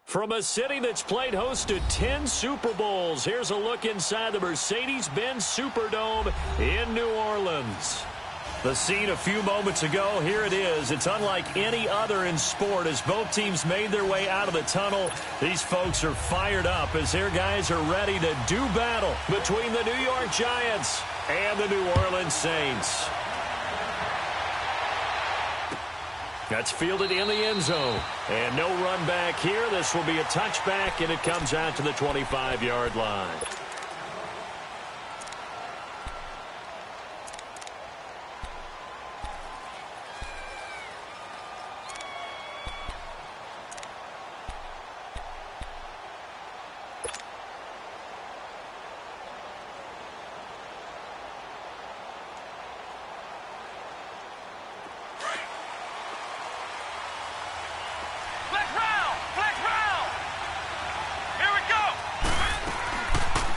From a city that's played host to 10 Super Bowls, here's a look inside the Mercedes-Benz Superdome in New Orleans. The scene a few moments ago, here it is. It's unlike any other in sport as both teams made their way out of the tunnel. These folks are fired up as their guys are ready to do battle between the New York Giants and the New Orleans Saints. That's fielded in the end zone. And no run back here. This will be a touchback, and it comes out to the 25-yard line.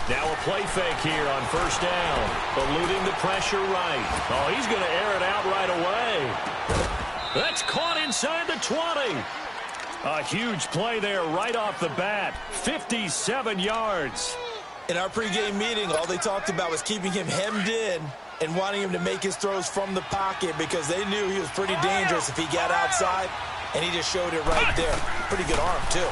Now a play fake here on first down. Eluding the pressure right. Oh, he's going to air it out right away. That's caught inside the 20. A huge play there right off the bat. 57 yards. In our pregame meeting, all they talked about was keeping him hemmed in and wanting him to make his throws from the pocket because they knew he was pretty dangerous if he got outside, and he just showed it right there. Pretty good arm, too.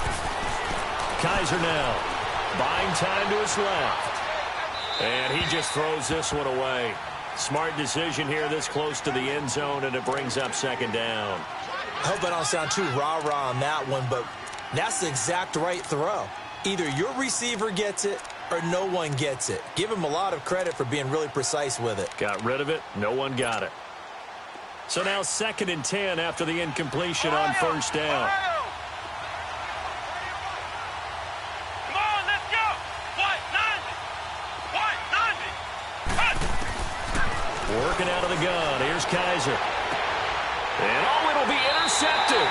Kaiser now. Buying time to his left. And he just throws this one away. Smart decision here this close to the end zone, and it brings up second down. I hope I don't sound too rah-rah on that one, but that's the exact right throw. Either your receiver gets it or no one gets it. Give him a lot of credit for being really precise with it. Got rid of it. No one got it. So now 2nd and 10 after the incompletion on first down. Working out of the gun. Here's Kaiser. And oh, it'll be intercepted.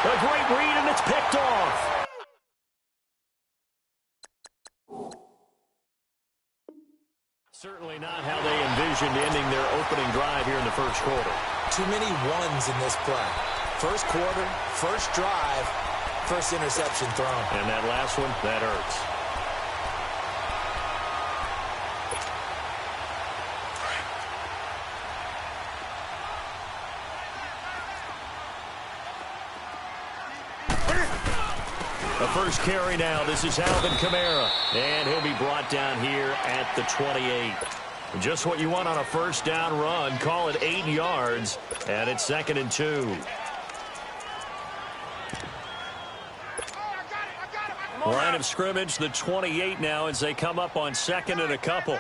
A great read, and it's picked off. Certainly not how they envisioned ending their opening drive here in the first quarter. Too many ones in this play. First quarter, first drive, first interception thrown. And that last one, that hurts. The first carry now. This is Alvin Kamara. And he'll be brought down here at the 28. Just what you want on a first down run. Call it 8 yards. And it's 2nd and 2. Line of scrimmage, the 28 now as they come up on 2nd and a couple.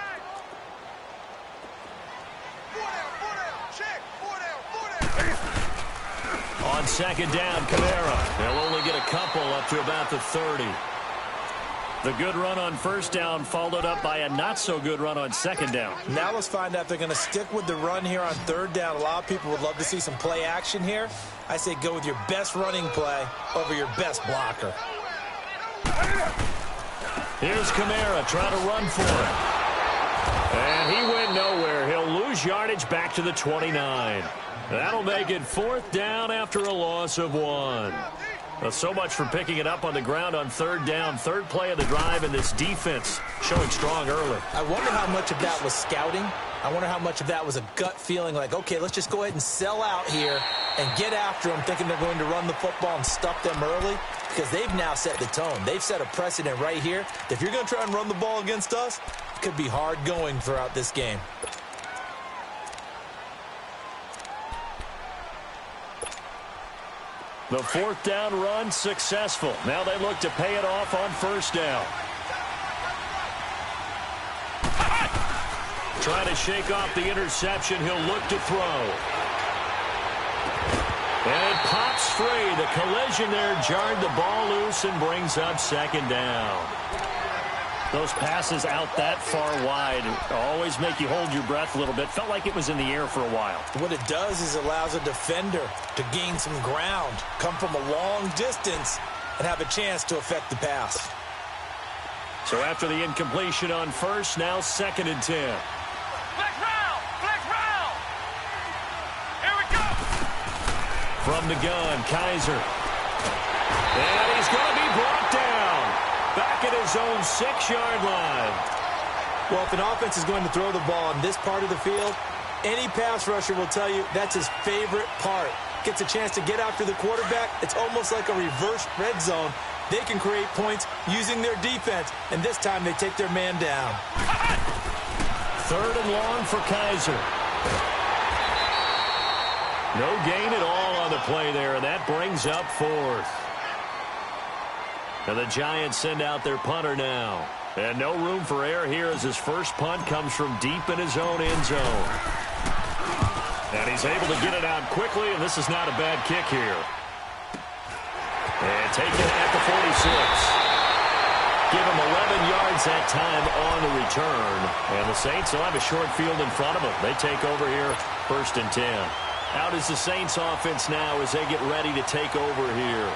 On 2nd down, Kamara. They'll only get a couple up to about the 30. The good run on first down followed up by a not-so-good run on 2nd down. Now let's find out if they're going to stick with the run here on 3rd down. A lot of people would love to see some play action here. I say go with your best running play over your best blocker. Here's Kamara trying to run for it. And he went nowhere. He'll lose yardage back to the 29. That'll make it 4th down after a loss of 1. Well, so much for picking it up on the ground on 3rd down. 3rd play of the drive, and this defense showing strong early. I wonder how much of that was scouting. I wonder how much of that was a gut feeling like, okay, let's just go ahead and sell out here and get after them, thinking they're going to run the football and stuff them early, because they've now set the tone. They've set a precedent right here. If you're going to try and run the ball against us, it could be hard going throughout this game. The 4th down run successful. Now they look to pay it off on first down. Trying to shake off the interception. He'll look to throw. And it pops free. The collision there jarred the ball loose and brings up 2nd down. Those passes out that far wide always make you hold your breath a little bit. Felt like it was in the air for a while. What it does is allows a defender to gain some ground, come from a long distance, and have a chance to affect the pass. So after the incompletion on first, now 2nd and 10. Flex round! Flex round! Here we go! From the gun, Kaiser. And he's going to be brought down. Back at his own 6-yard line. Well, if an offense is going to throw the ball in this part of the field, any pass rusher will tell you that's his favorite part. Gets a chance to get after the quarterback. It's almost like a reverse red zone. They can create points using their defense, and this time they take their man down. 3rd and long for Kaiser. No gain at all on the play there, and that brings up 4th. And the Giants send out their punter now. And no room for error here as his first punt comes from deep in his own end zone. And he's able to get it out quickly, and this is not a bad kick here. And taken at the 46. Give him 11 yards that time on the return. And the Saints will have a short field in front of them. They take over here, 1st and 10. Out is the Saints offense now as they get ready to take over here.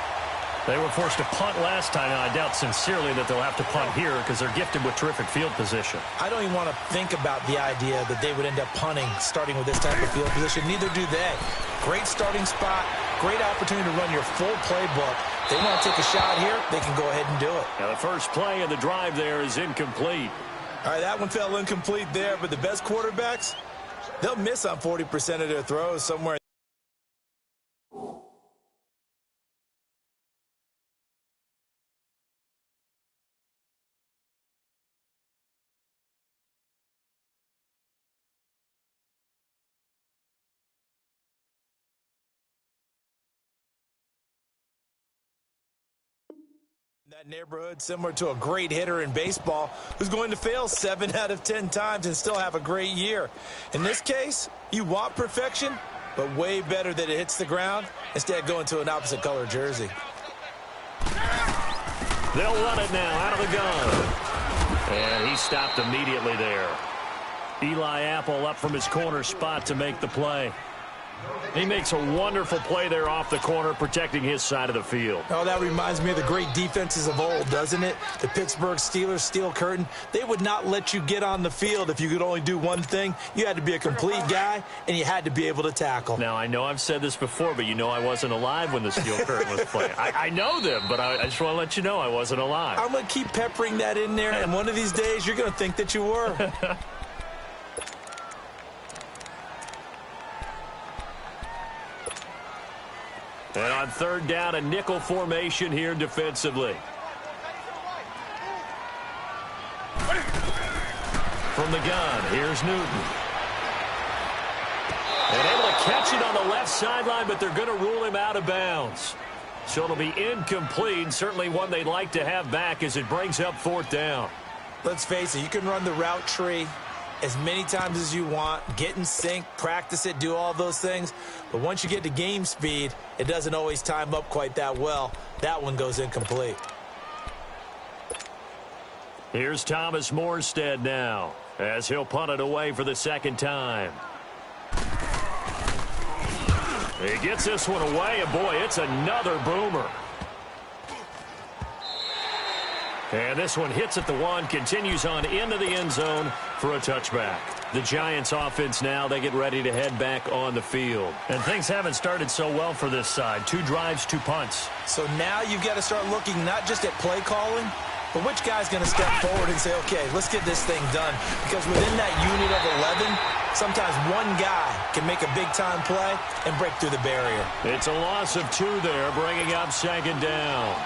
They were forced to punt last time, and I doubt sincerely that they'll have to punt here because they're gifted with terrific field position. I don't even want to think about the idea that they would end up punting starting with this type of field position. Neither do they. Great starting spot, great opportunity to run your full playbook. They want to take a shot here, they can go ahead and do it. Now the first play of the drive there is incomplete. All right, that one fell incomplete there, but the best quarterbacks, they'll miss on 40% of their throws somewhere. That neighborhood, similar to a great hitter in baseball who's going to fail 7 out of 10 times and still have a great year. In this case, you want perfection, but way better that it hits the ground instead of going to an opposite color jersey. They'll run it now out of the gun. And he stopped immediately there. Eli Apple up from his corner spot to make the play. He makes a wonderful play there off the corner, protecting his side of the field. Oh, that reminds me of the great defenses of old, doesn't it? The Pittsburgh Steelers, steel curtain. They would not let you get on the field if you could only do one thing. You had to be a complete guy, and you had to be able to tackle. Now, I know I've said this before, but you know I wasn't alive when the steel curtain was playing. I know them, but I just want to let you know I wasn't alive. I'm going to keep peppering that in there, and one of these days you're going to think that you were. And on 3rd down, a nickel formation here defensively. From the gun, here's Newton. And able to catch it on the left sideline, but they're going to rule him out of bounds. So it'll be incomplete, certainly one they'd like to have back as it brings up 4th down. Let's face it, you can run the route tree as many times as you want, get in sync, practice it, do all those things. But once you get to game speed, it doesn't always time up quite that well. That one goes incomplete. Here's Thomas Morstead now as he'll punt it away for the 2nd time. He gets this one away, and boy, it's another boomer. And this one hits at the 1, continues on into the end zone for a touchback. The Giants offense now, they get ready to head back on the field. And things haven't started so well for this side. 2 drives, 2 punts. So now you've got to start looking not just at play calling, but which guy's going to step forward and say, okay, let's get this thing done. Because within that unit of 11, sometimes one guy can make a big-time play and break through the barrier. It's a loss of 2 there, bringing up 2nd down.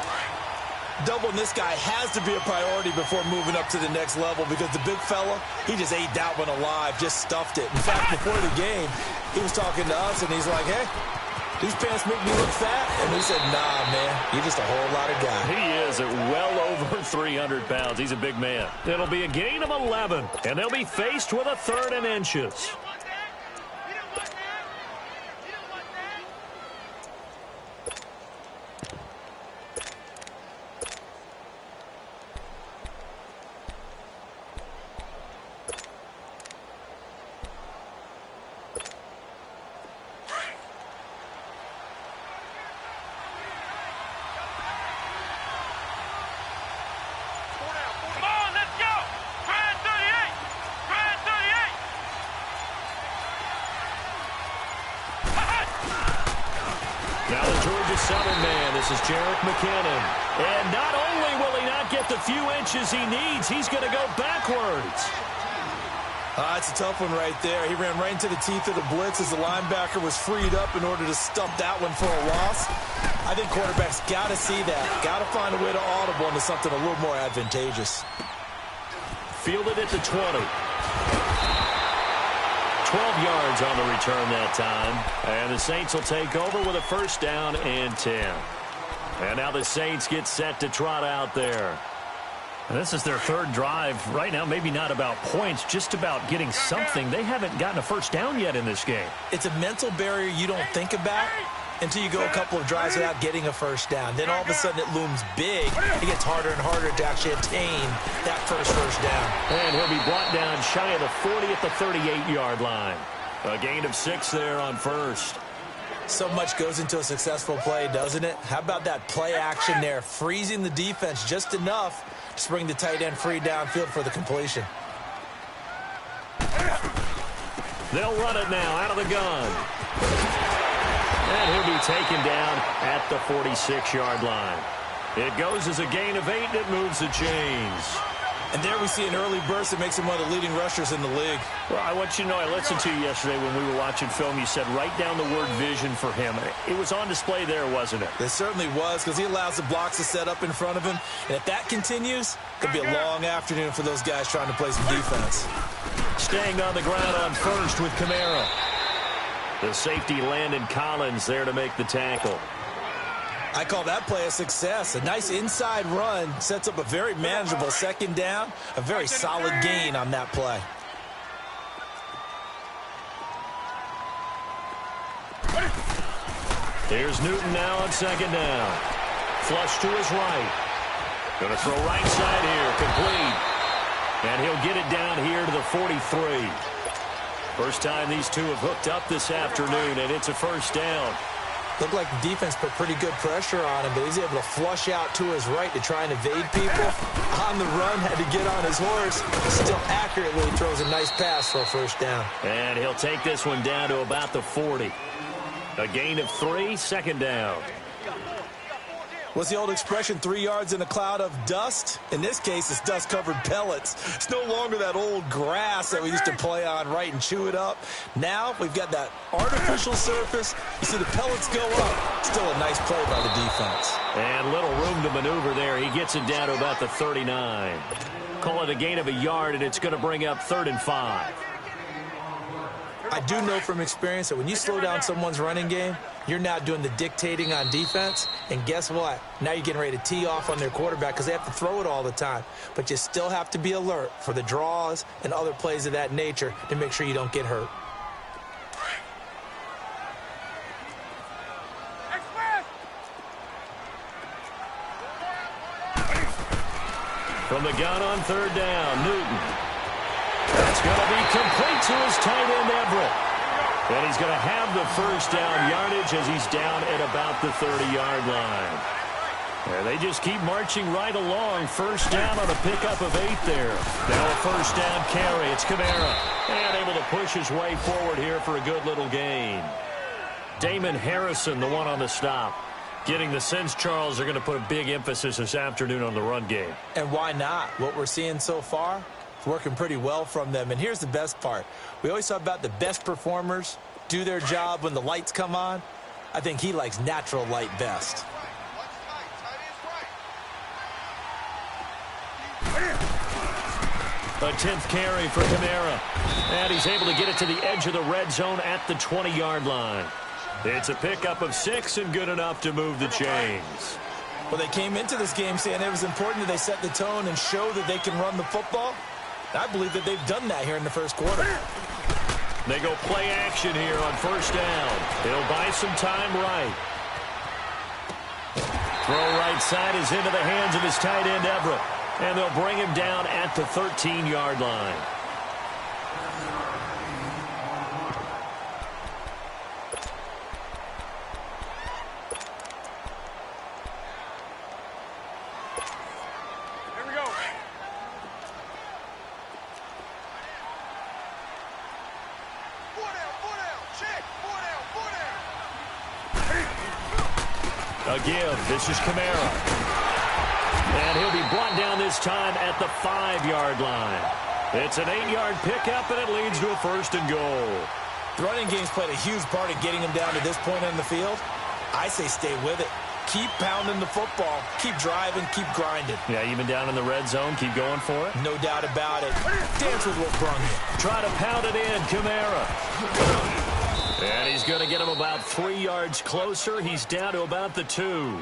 Doubling this guy has to be a priority before moving up to the next level because the big fella, he just ate that one alive, just stuffed it. In fact, before the game, he was talking to us, and he's like, hey, these pants make me look fat? And we said, nah, man, you're just a whole lot of guy. He is at well over 300 pounds. He's a big man. It'll be a gain of 11, and they'll be faced with a 3rd and inches. southern man. This is Jerick McKinnon. And not only will he not get the few inches he needs, he's going to go backwards. It's a tough one right there. He ran right into the teeth of the blitz as the linebacker was freed up in order to stuff that one for a loss. I think quarterbacks got to see that. Got to find a way to audible into something a little more advantageous. Fielded at the 20. 12 yards on the return that time. And the Saints will take over with a first down and 10. And now the Saints get set to trot out there. And this is their third drive. Right now, maybe not about points, just about getting something. They haven't gotten a first down yet in this game. It's a mental barrier you don't think about until you go a couple of drives without getting a first down. Then all of a sudden it looms big. It gets harder and harder to actually attain that first down. And he'll be brought down shy of the 40 at the 38-yard line. A gain of 6 there on first. So much goes into a successful play, doesn't it? How about that play action there, freezing the defense just enough to bring the tight end free downfield for the completion. They'll run it now out of the gun. And he'll be taken down at the 46-yard line. It goes as a gain of 8, and it moves the chains. And there we see an early burst that makes him one of the leading rushers in the league. Well, I want you to know, I listened to you yesterday when we were watching film. You said write down the word vision for him. It was on display there, wasn't it? It certainly was, because he allows the blocks to set up in front of him. And if that continues, it'll be a long afternoon for those guys trying to play some defense. Staying on the ground on first with Kamara. The safety Landon Collins there to make the tackle. I call that play a success. A nice inside run sets up a very manageable second down. A very solid gain on that play. Here's Newton now on second down. Flush to his right. Going to throw right side here. Complete. And he'll get it down here to the 43. First time these two have hooked up this afternoon, and it's a first down. Looked like the defense put pretty good pressure on him, but he's able to flush out to his right to try and evade people. On the run, had to get on his horse. Still accurately throws a nice pass for a first down. And he'll take this one down to about the 40. A gain of 3, second down. What's the old expression, 3 yards in a cloud of dust? In this case, it's dust-covered pellets. It's no longer that old grass that we used to play on, right, and chew it up. Now we've got that artificial surface. You see the pellets go up. Still a nice play by the defense. And little room to maneuver there. He gets it down to about the 39. Call it a gain of a yard, and it's going to bring up 3rd and 5. I do know from experience that when you slow down someone's running game, you're now doing the dictating on defense. And guess what? Now you're getting ready to tee off on their quarterback because they have to throw it all the time. But you still have to be alert for the draws and other plays of that nature to make sure you don't get hurt. From the gun on 3rd down, Newton. That's going to be complete to his tight end, Everett. And he's going to have the first down yardage as he's down at about the 30-yard line. And they just keep marching right along. First down on a pickup of 8 there. Now a first down carry. It's Kamara. And able to push his way forward here for a good little gain. Damon Harrison, the one on the stop. Getting the sense, Charles, they're going to put a big emphasis this afternoon on the run game. And why not? What we're seeing so far, it's working pretty well from them. And here's the best part. We always talk about the best performers do their job when the lights come on. I think he likes natural light best. A 10th carry for Kamara. And he's able to get it to the edge of the red zone at the 20-yard line. It's a pickup of 6 and good enough to move the chains. Well, they came into this game saying it was important that they set the tone and show that they can run the football. I believe that they've done that here in the first quarter. They go play action here on first down. They'll buy some time right. Throw right side is into the hands of his tight end, Everett. And they'll bring him down at the 13-yard line. A give. This is Kamara. And he'll be brought down this time at the 5-yard line. It's an 8-yard pickup, and it leads to a 1st and goal. The running game's played a huge part in getting him down to this point on the field. I say stay with it. Keep pounding the football. Keep driving. Keep grinding. Yeah, even down in the red zone, keep going for it. No doubt about it. Dance with what brung you. Try to pound it in, Kamara. And he's going to get him about 3 yards closer. He's down to about the 2.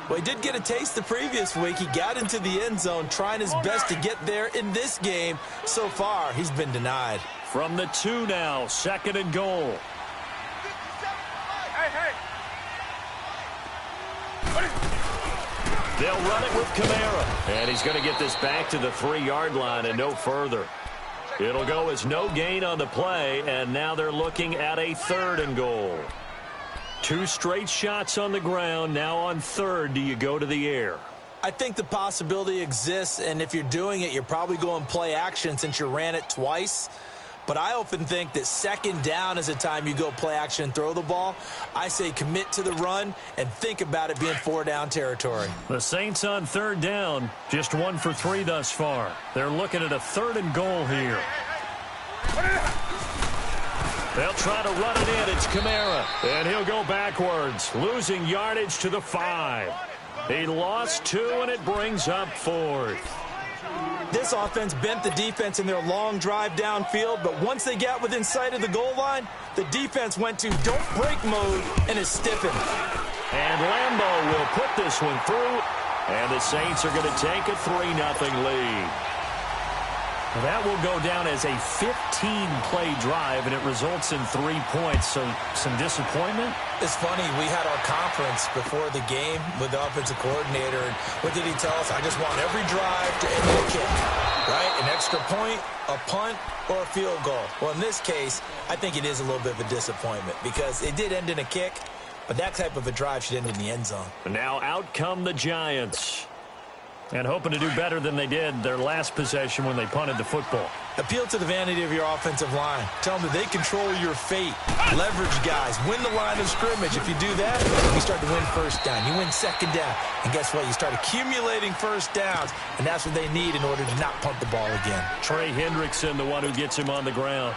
Well, he did get a taste the previous week. He got into the end zone trying his best to get there in this game. So far, he's been denied. From the 2 now, 2nd and goal. They'll run it with Kamara. And he's going to get this back to the 3-yard line and no further. It'll go as no gain on the play, and now they're looking at a 3rd and goal. 2 straight shots on the ground. Now on 3rd, do you go to the air? I think the possibility exists, and if you're doing it, you're probably going play action since you ran it twice. But I often think that 2nd down is a time you go play action and throw the ball. I say commit to the run and think about it being 4-down territory. The Saints on 3rd down, just 1 for 3 thus far. They're looking at a 3rd and goal here. They'll try to run it in. It's Kamara. And he'll go backwards, losing yardage to the 5. He lost 2, and it brings up 4th. This offense bent the defense in their long drive downfield, but once they got within sight of the goal line, the defense went to don't break mode and is stiffened. And Lambeau will put this one through, and the Saints are going to take a 3-0 lead. That will go down as a 15-play drive, and it results in 3 points, so some disappointment. It's funny, we had our conference before the game with the offensive coordinator, and what did he tell us? I just want every drive to end in a kick, right? An extra point, a punt, or a field goal. Well, in this case, I think it is a little bit of a disappointment because it did end in a kick, but that type of a drive should end in the end zone. And now out come the Giants. And hoping to do better than they did their last possession when they punted the football. Appeal to the vanity of your offensive line. Tell them that they control your fate. Leverage guys. Win the line of scrimmage. If you do that, you start to win 1st down. You win 2nd down. And guess what? You start accumulating 1st downs. And that's what they need in order to not punt the ball again. Trey Hendrickson, the one who gets him on the ground.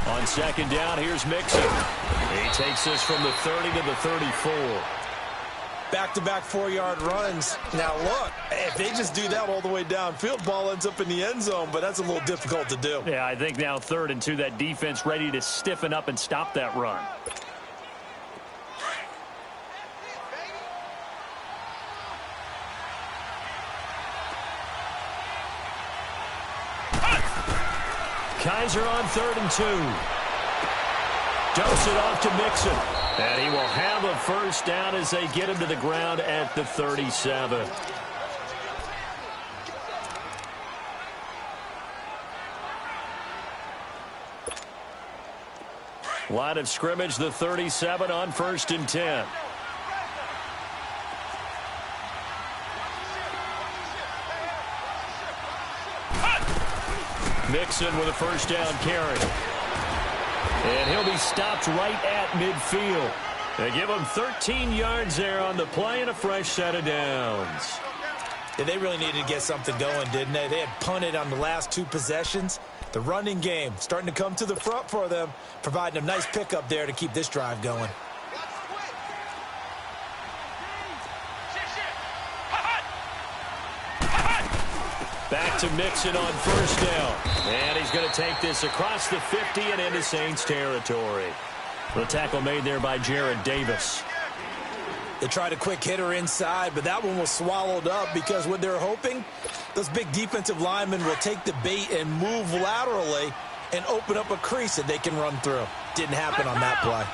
On 2nd down, here's Mixon. He takes this from the 30 to the 34. Back-to-back 4-yard runs. Now, look, if they just do that all the way downfield, ball ends up in the end zone, but that's a little difficult to do. Yeah, I think now 3rd and 2, that defense ready to stiffen up and stop that run. Kaiser on 3rd and 2. Dumps it off to Mixon. And he will have a 1st down as they get him to the ground at the 37. Line of scrimmage, the 37 on 1st and 10. Mixon with a 1st down carry. And he'll be stopped right at midfield. They give him 13 yards there on the play and a fresh set of downs. Yeah, they really needed to get something going, didn't they? They had punted on the last 2 possessions. The running game starting to come to the front for them, providing a nice pickup there to keep this drive going. Back to Mixon on 1st down. And he's going to take this across the 50 and into Saints territory. The tackle made there by Jared Davis. They tried a quick hitter inside, but that one was swallowed up because what they're hoping, those big defensive linemen will take the bait and move laterally and open up a crease that they can run through. Didn't happen on that play.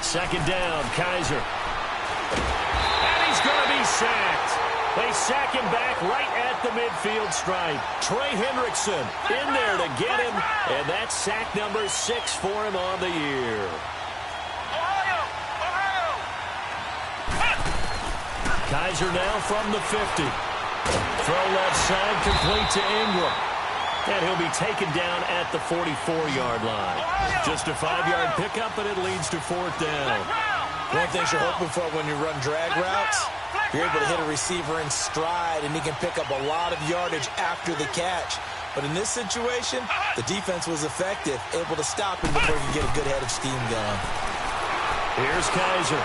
Second down, Kaiser. And he's going to be sacked. They sack him back right at the midfield stripe. Trey Hendrickson in there to get him, and that's sack number 6 for him on the year. Kaiser now from the 50. Throw left side, complete to Ingram. And he'll be taken down at the 44-yard line. Just a 5-yard pickup, but it leads to 4th down. One of the things you're hoping for when you run drag routes, you're able to hit a receiver in stride, and he can pick up a lot of yardage after the catch. But in this situation, the defense was effective, able to stop him before he could get a good head of steam going. Here's Kaiser.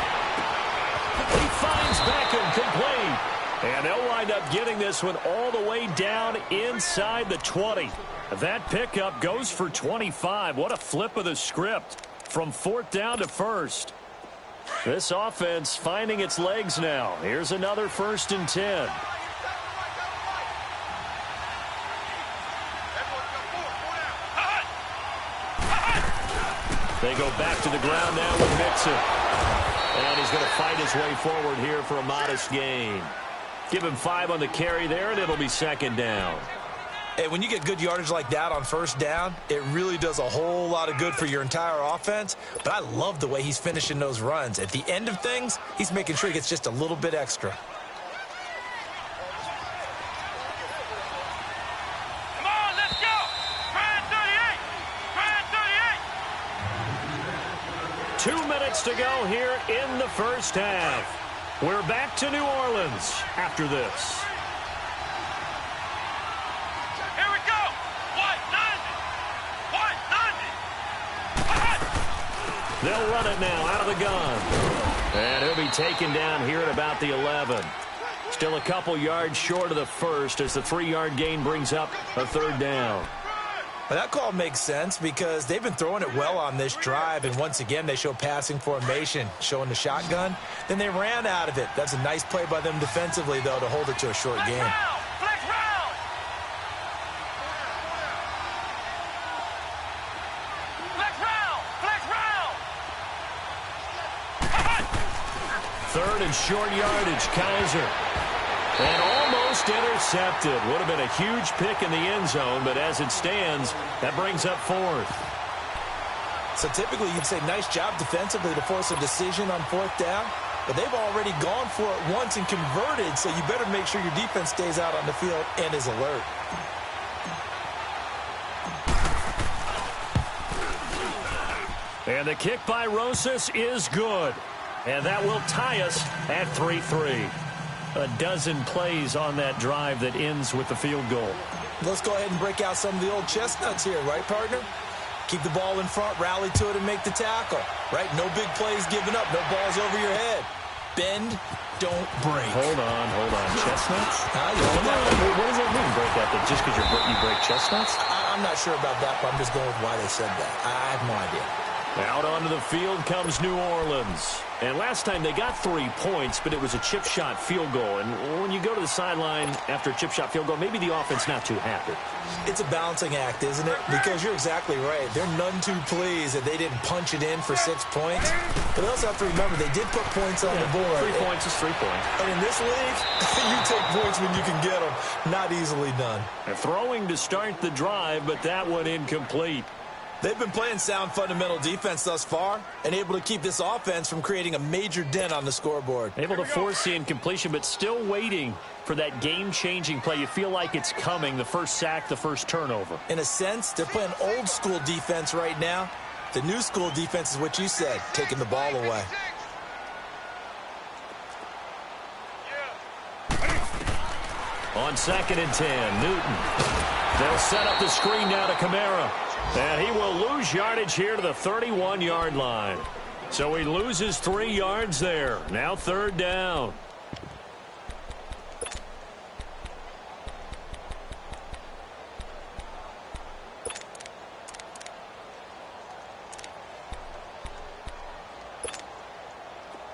He finds Beckham complete. And they'll wind up getting this one all the way down inside the 20. That pickup goes for 25. What a flip of the script from 4th down to 1st. This offense finding its legs now. Here's another 1st and 10. They go back to the ground now with Mixon. And he's going to fight his way forward here for a modest gain. Give him 5 on the carry there, and it'll be 2nd down. Hey, when you get good yardage like that on 1st down, it really does a whole lot of good for your entire offense. But I love the way he's finishing those runs. At the end of things, he's making sure he gets just a little bit extra. Come on, let's go. Try 38. 2 minutes to go here in the first half. We're back to New Orleans after this. Here we go. White 90. They'll run it now out of the gun. And he'll be taken down here at about the 11. Still a couple yards short of the 1st as the 3-yard gain brings up a 3rd down. Well, that call makes sense because they've been throwing it well on this drive, and once again they show passing formation, showing the shotgun. Then they ran out of it. That's a nice play by them defensively, though, to hold it to a short game. Flex round. Flex round. Flex round. 3rd and short yardage, Kaiser. And almost intercepted. Would have been a huge pick in the end zone, but as it stands, that brings up 4th. So typically you'd say nice job defensively to force a decision on 4th down, but they've already gone for it once and converted, so you better make sure your defense stays out on the field and is alert. And the kick by Rosas is good. And that will tie us at 3-3. A dozen plays on that drive that ends with the field goal. Let's go ahead and break out some of the old chestnuts here, right, partner? Keep the ball in front, rally to it, and make the tackle, right? No big plays given up, no balls over your head. Bend, don't break. Hold on. Chestnuts? What does that mean, break out? That just because you break chestnuts? I'm not sure about that, but I'm just going with why they said that. I have no idea. Out onto the field comes New Orleans. And last time they got 3 points, but it was a chip shot field goal. And when you go to the sideline after a chip shot field goal, maybe the offense not too happy. It's a balancing act, isn't it? Because you're exactly right. They're none too pleased that they didn't punch it in for 6 points. But they also have to remember they did put points on the board. 3 points is 3 points. And in this league, you take points when you can get them. Not easily done. And throwing to start the drive, but that one incomplete. They've been playing sound fundamental defense thus far and able to keep this offense from creating a major dent on the scoreboard. Able to force the incompletion, but still waiting for that game-changing play. You feel like it's coming, the first sack, the first turnover. In a sense, they're playing old-school defense right now. The new-school defense is what you said, taking the ball away. On 2nd and 10, Newton. They'll set up the screen now to Kamara. And he will lose yardage here to the 31-yard line. So he loses 3 yards there. Now 3rd down.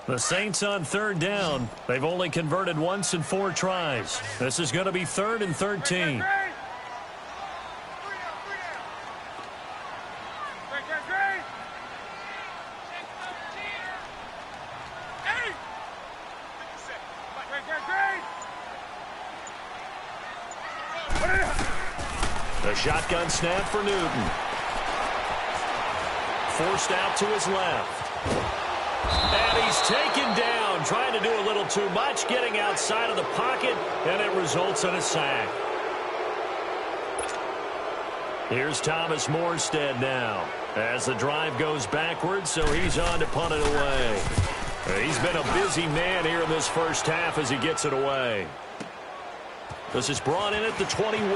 The Saints on 3rd down. They've only converted once in 4 tries. This is going to be 3rd and 13. shotgun snap for Newton. Forced out to his left. And he's taken down, trying to do a little too much, getting outside of the pocket, and it results in a sack. Here's Thomas Morstead now as the drive goes backwards, so he's on to punt it away. He's been a busy man here in this first half as he gets it away. This is brought in at the 21.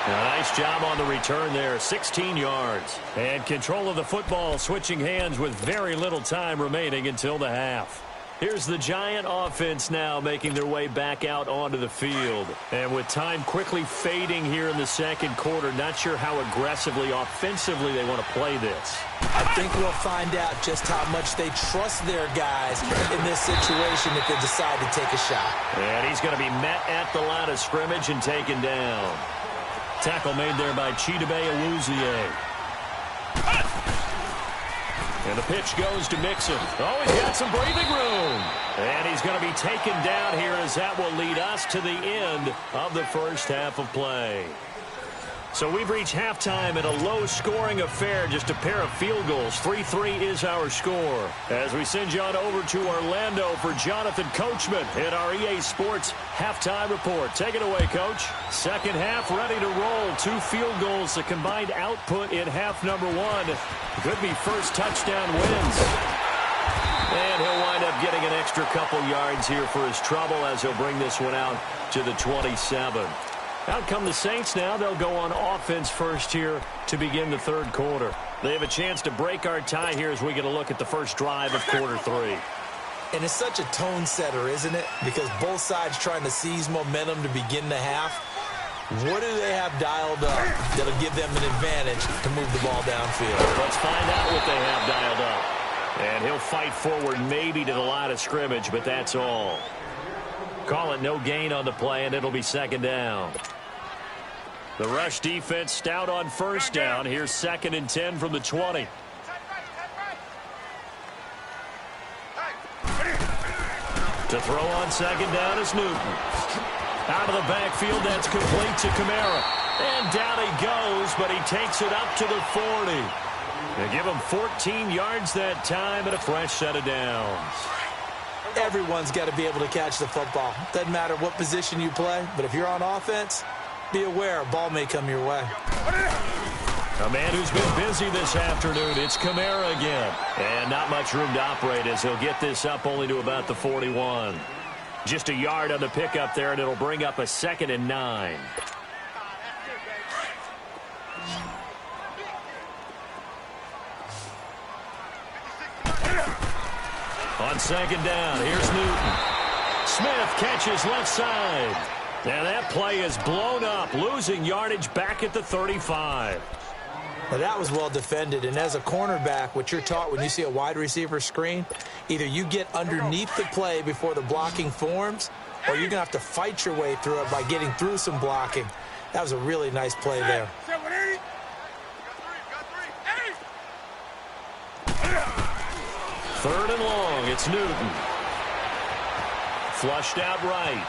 A nice job on the return there, 16 yards. And control of the football switching hands with very little time remaining until the half. Here's the Giant offense now making their way back out onto the field. And with time quickly fading here in the second quarter, not sure how aggressively, offensively they want to play this. I think we'll find out just how much they trust their guys in this situation if they decide to take a shot. And he's going to be met at the line of scrimmage and taken down. Tackle made there by Chidobe Awuzie. And the pitch goes to Mixon. Oh, he's got some breathing room. And he's going to be taken down here as that will lead us to the end of the first half of play. So we've reached halftime in a low-scoring affair, just a pair of field goals. 3-3 is our score. As we send you on over to Orlando for Jonathan Coachman in our EA Sports halftime report. Take it away, Coach. Second half ready to roll. 2 field goals, the combined output in half number 1. Could be first touchdown wins. And he'll wind up getting an extra couple yards here for his trouble as he'll bring this one out to the 27. Out come the Saints now. They'll go on offense first here to begin the third quarter. They have a chance to break our tie here as we get a look at the first drive of quarter 3. And it's such a tone setter, isn't it? Because both sides trying to seize momentum to begin the half. What do they have dialed up that'll give them an advantage to move the ball downfield? Let's find out what they have dialed up. And he'll fight forward maybe to the line of scrimmage, but that's all. Call it no gain on the play, and it'll be second down. The rush defense stout on first down. Here's 2nd and 10 from the 20. To throw on second down is Newton. Out of the backfield, that's complete to Kamara. And down he goes, but he takes it up to the 40. They give him 14 yards that time and a fresh set of downs. Everyone's got to be able to catch the football. Doesn't matter what position you play, but if you're on offense, be aware a ball may come your way. A man who's been busy this afternoon, it's Kamara again. And not much room to operate as he'll get this up only to about the 41. Just a yard on the pickup there, and it'll bring up a 2nd and 9. On second down, here's Newton. Smith catches left side. And that play is blown up, losing yardage back at the 35. Now that was well defended, and as a cornerback, what you're taught when you see a wide receiver screen, either you get underneath the play before the blocking forms, or you're going to have to fight your way through it by getting through some blocking. That was a really nice play there. Third and long, it's Newton. Flushed out right.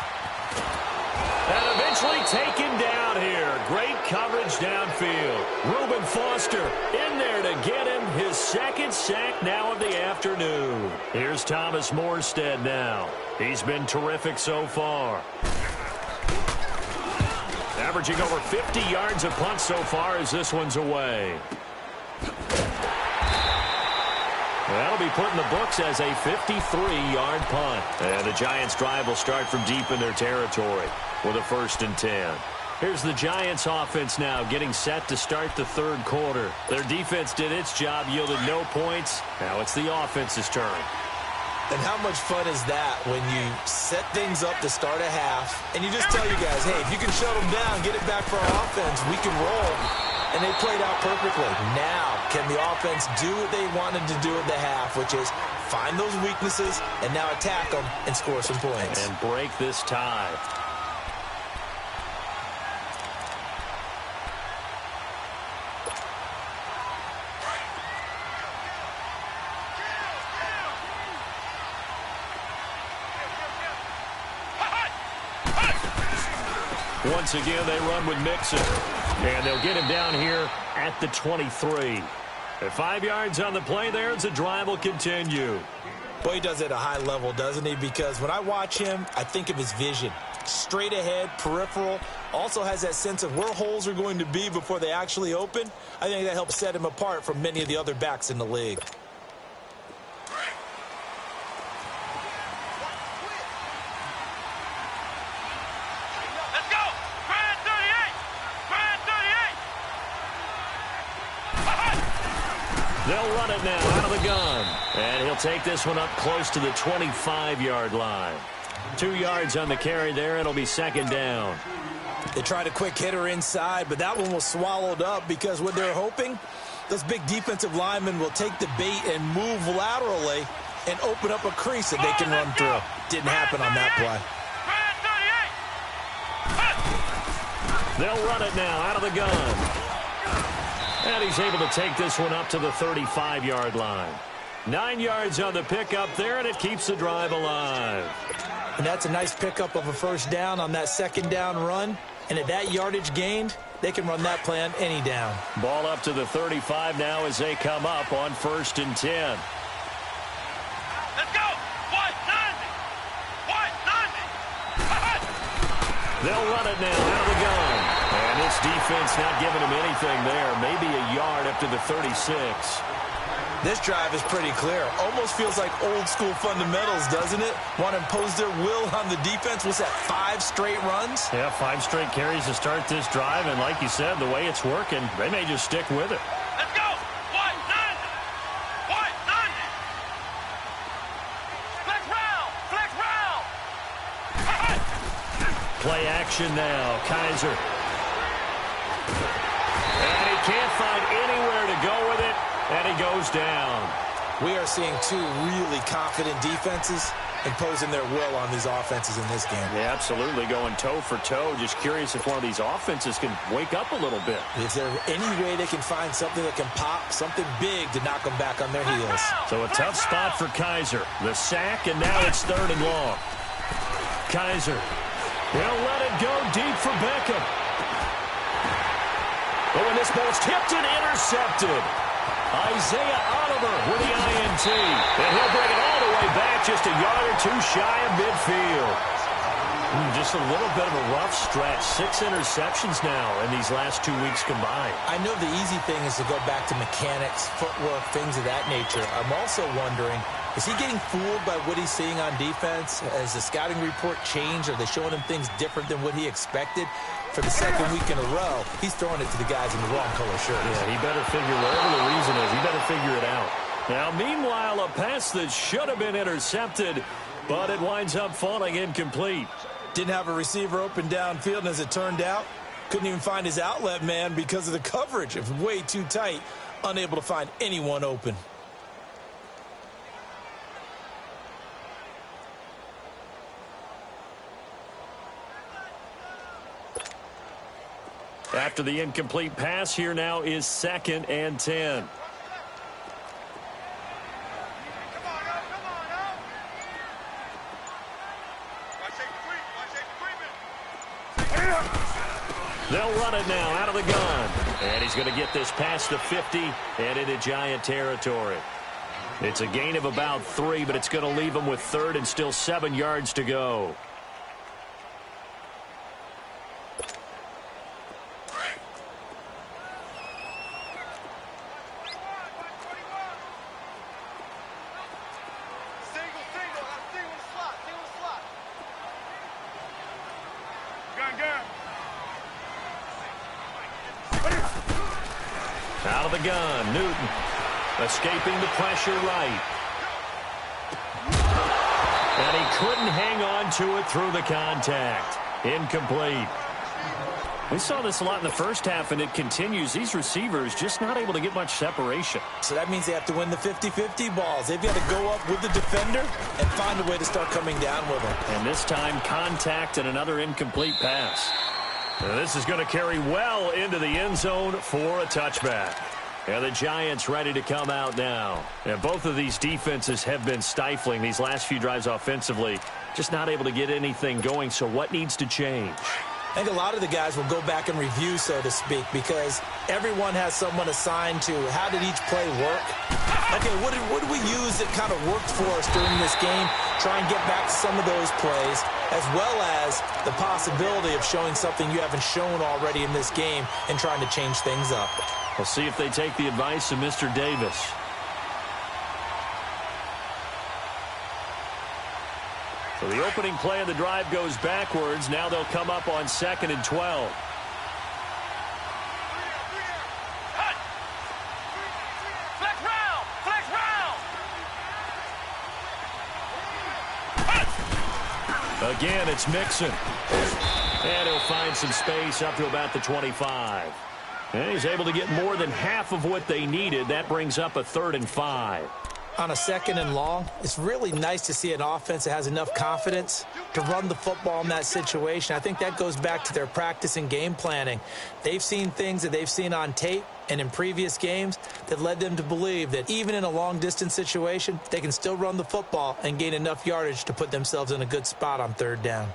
And eventually taken down here. Great coverage downfield. Reuben Foster in there to get him his 2nd sack now of the afternoon. Here's Thomas Morstead now. He's been terrific so far. Averaging over 50 yards a punt so far as this one's away. That'll be put in the books as a 53-yard punt. And the Giants' drive will start from deep in their territory with a 1st and 10. Here's the Giants' offense now getting set to start the third quarter. Their defense did its job, yielded no points. Now it's the offense's turn. And how much fun is that when you set things up to start a half, and you just tell you guys, hey, if you can shut them down, get it back for our offense, we can roll. And they played out perfectly. Now, can the offense do what they wanted to do at the half, which is find those weaknesses and now attack them and score some points. And break this tie. Once again, they run with Mixon. And they'll get him down here at the 23. At 5 yards on the play there as the drive will continue. Boy, he does it at a high level, doesn't he? Because when I watch him, I think of his vision. Straight ahead, peripheral. Also has that sense of where holes are going to be before they actually open. I think that helps set him apart from many of the other backs in the league. Let's go! Grand 38! Grand 38! They'll run it now out of the gun. And he'll take this one up close to the 25-yard line. 2 yards on the carry there. It'll be second down. They tried a quick hitter inside, but that one was swallowed up because what they're hoping, those big defensive linemen will take the bait and move laterally and open up a crease that they can run through. Didn't happen on that play. They'll run it now out of the gun. And he's able to take this one up to the 35-yard line. 9 yards on the pickup there, and it keeps the drive alive. And that's a nice pickup of a first down on that second down run. And at that yardage gained, they can run that play on any down. Ball up to the 35 now as they come up on 1st and 10. Let's go! White, Nandi! White, Nandi! They'll run it now out of the gun. And this defense not giving him anything there. Maybe a yard up to the 36. This drive is pretty clear. Almost feels like old school fundamentals, doesn't it? Want to impose their will on the defense. Was that 5 straight runs? Yeah, 5 straight carries to start this drive. And like you said, the way it's working, they may just stick with it. Let's go! White, Nandi! White, Nandi! Flex round! Flex round! Play action now. Kaiser. And he can't find anywhere to go with it. And he goes down. We are seeing 2 really confident defenses imposing their will on these offenses in this game. Yeah, absolutely. Going toe for toe. Just curious if one of these offenses can wake up a little bit. Is there any way they can find something that can pop, something big to knock them back on their heels? So a tough spot for Kaiser. The sack, and now it's 3rd and long. Kaiser. He'll let it go deep for Beckham. Oh, and this ball's tipped and intercepted. Isaiah Oliver with the INT. And he'll bring it all the way back just a yard or 2 shy of midfield. Just a little bit of a rough stretch. 6 interceptions now in these last 2 weeks combined. I know the easy thing is to go back to mechanics, footwork, things of that nature. I'm also wondering, is he getting fooled by what he's seeing on defense? Has the scouting report changed? Are they showing him things different than what he expected? For the 2nd week in a row, he's throwing it to the guys in the wrong color shirts. Yeah, he better figure, whatever the reason is, he better figure it out. Now, meanwhile, a pass that should have been intercepted, but it winds up falling incomplete. Didn't have a receiver open downfield, and as it turned out, couldn't even find his outlet man because of the coverage. It was way too tight, unable to find anyone open. After the incomplete pass, here now is 2nd and 10. They'll run it now out of the gun. And he's going to get this past the 50 and into Giant territory. It's a gain of about 3, but it's going to leave him with 3rd and still 7 yards to go. Out of the gun, Newton escaping the pressure right. And he couldn't hang on to it through the contact. Incomplete. We saw this a lot in the first half, and it continues. These receivers just not able to get much separation. So that means they have to win the 50-50 balls. They've got to go up with the defender and find a way to start coming down with them. And this time, contact and another incomplete pass. And this is going to carry well into the end zone for a touchback. And the Giants ready to come out now. And both of these defenses have been stifling these last few drives offensively. Just not able to get anything going, so what needs to change? I think a lot of the guys will go back and review, so to speak, because everyone has someone assigned to how did each play work. Okay, what did we use that kind of worked for us during this game? Try and get back to some of those plays, as well as the possibility of showing something you haven't shown already in this game and trying to change things up. We'll see if they take the advice of Mr. Davis. So the opening play of the drive goes backwards. Now they'll come up on 2nd and 12. Flex round! Flex round! Again, it's Mixon. And he'll find some space up to about the 25. And he's able to get more than half of what they needed. That brings up a 3rd and 5. On a 2nd and long, it's really nice to see an offense that has enough confidence to run the football in that situation. I think that goes back to their practice and game planning. They've seen things that they've seen on tape and in previous games that led them to believe that even in a long-distance situation, they can still run the football and gain enough yardage to put themselves in a good spot on 3rd down.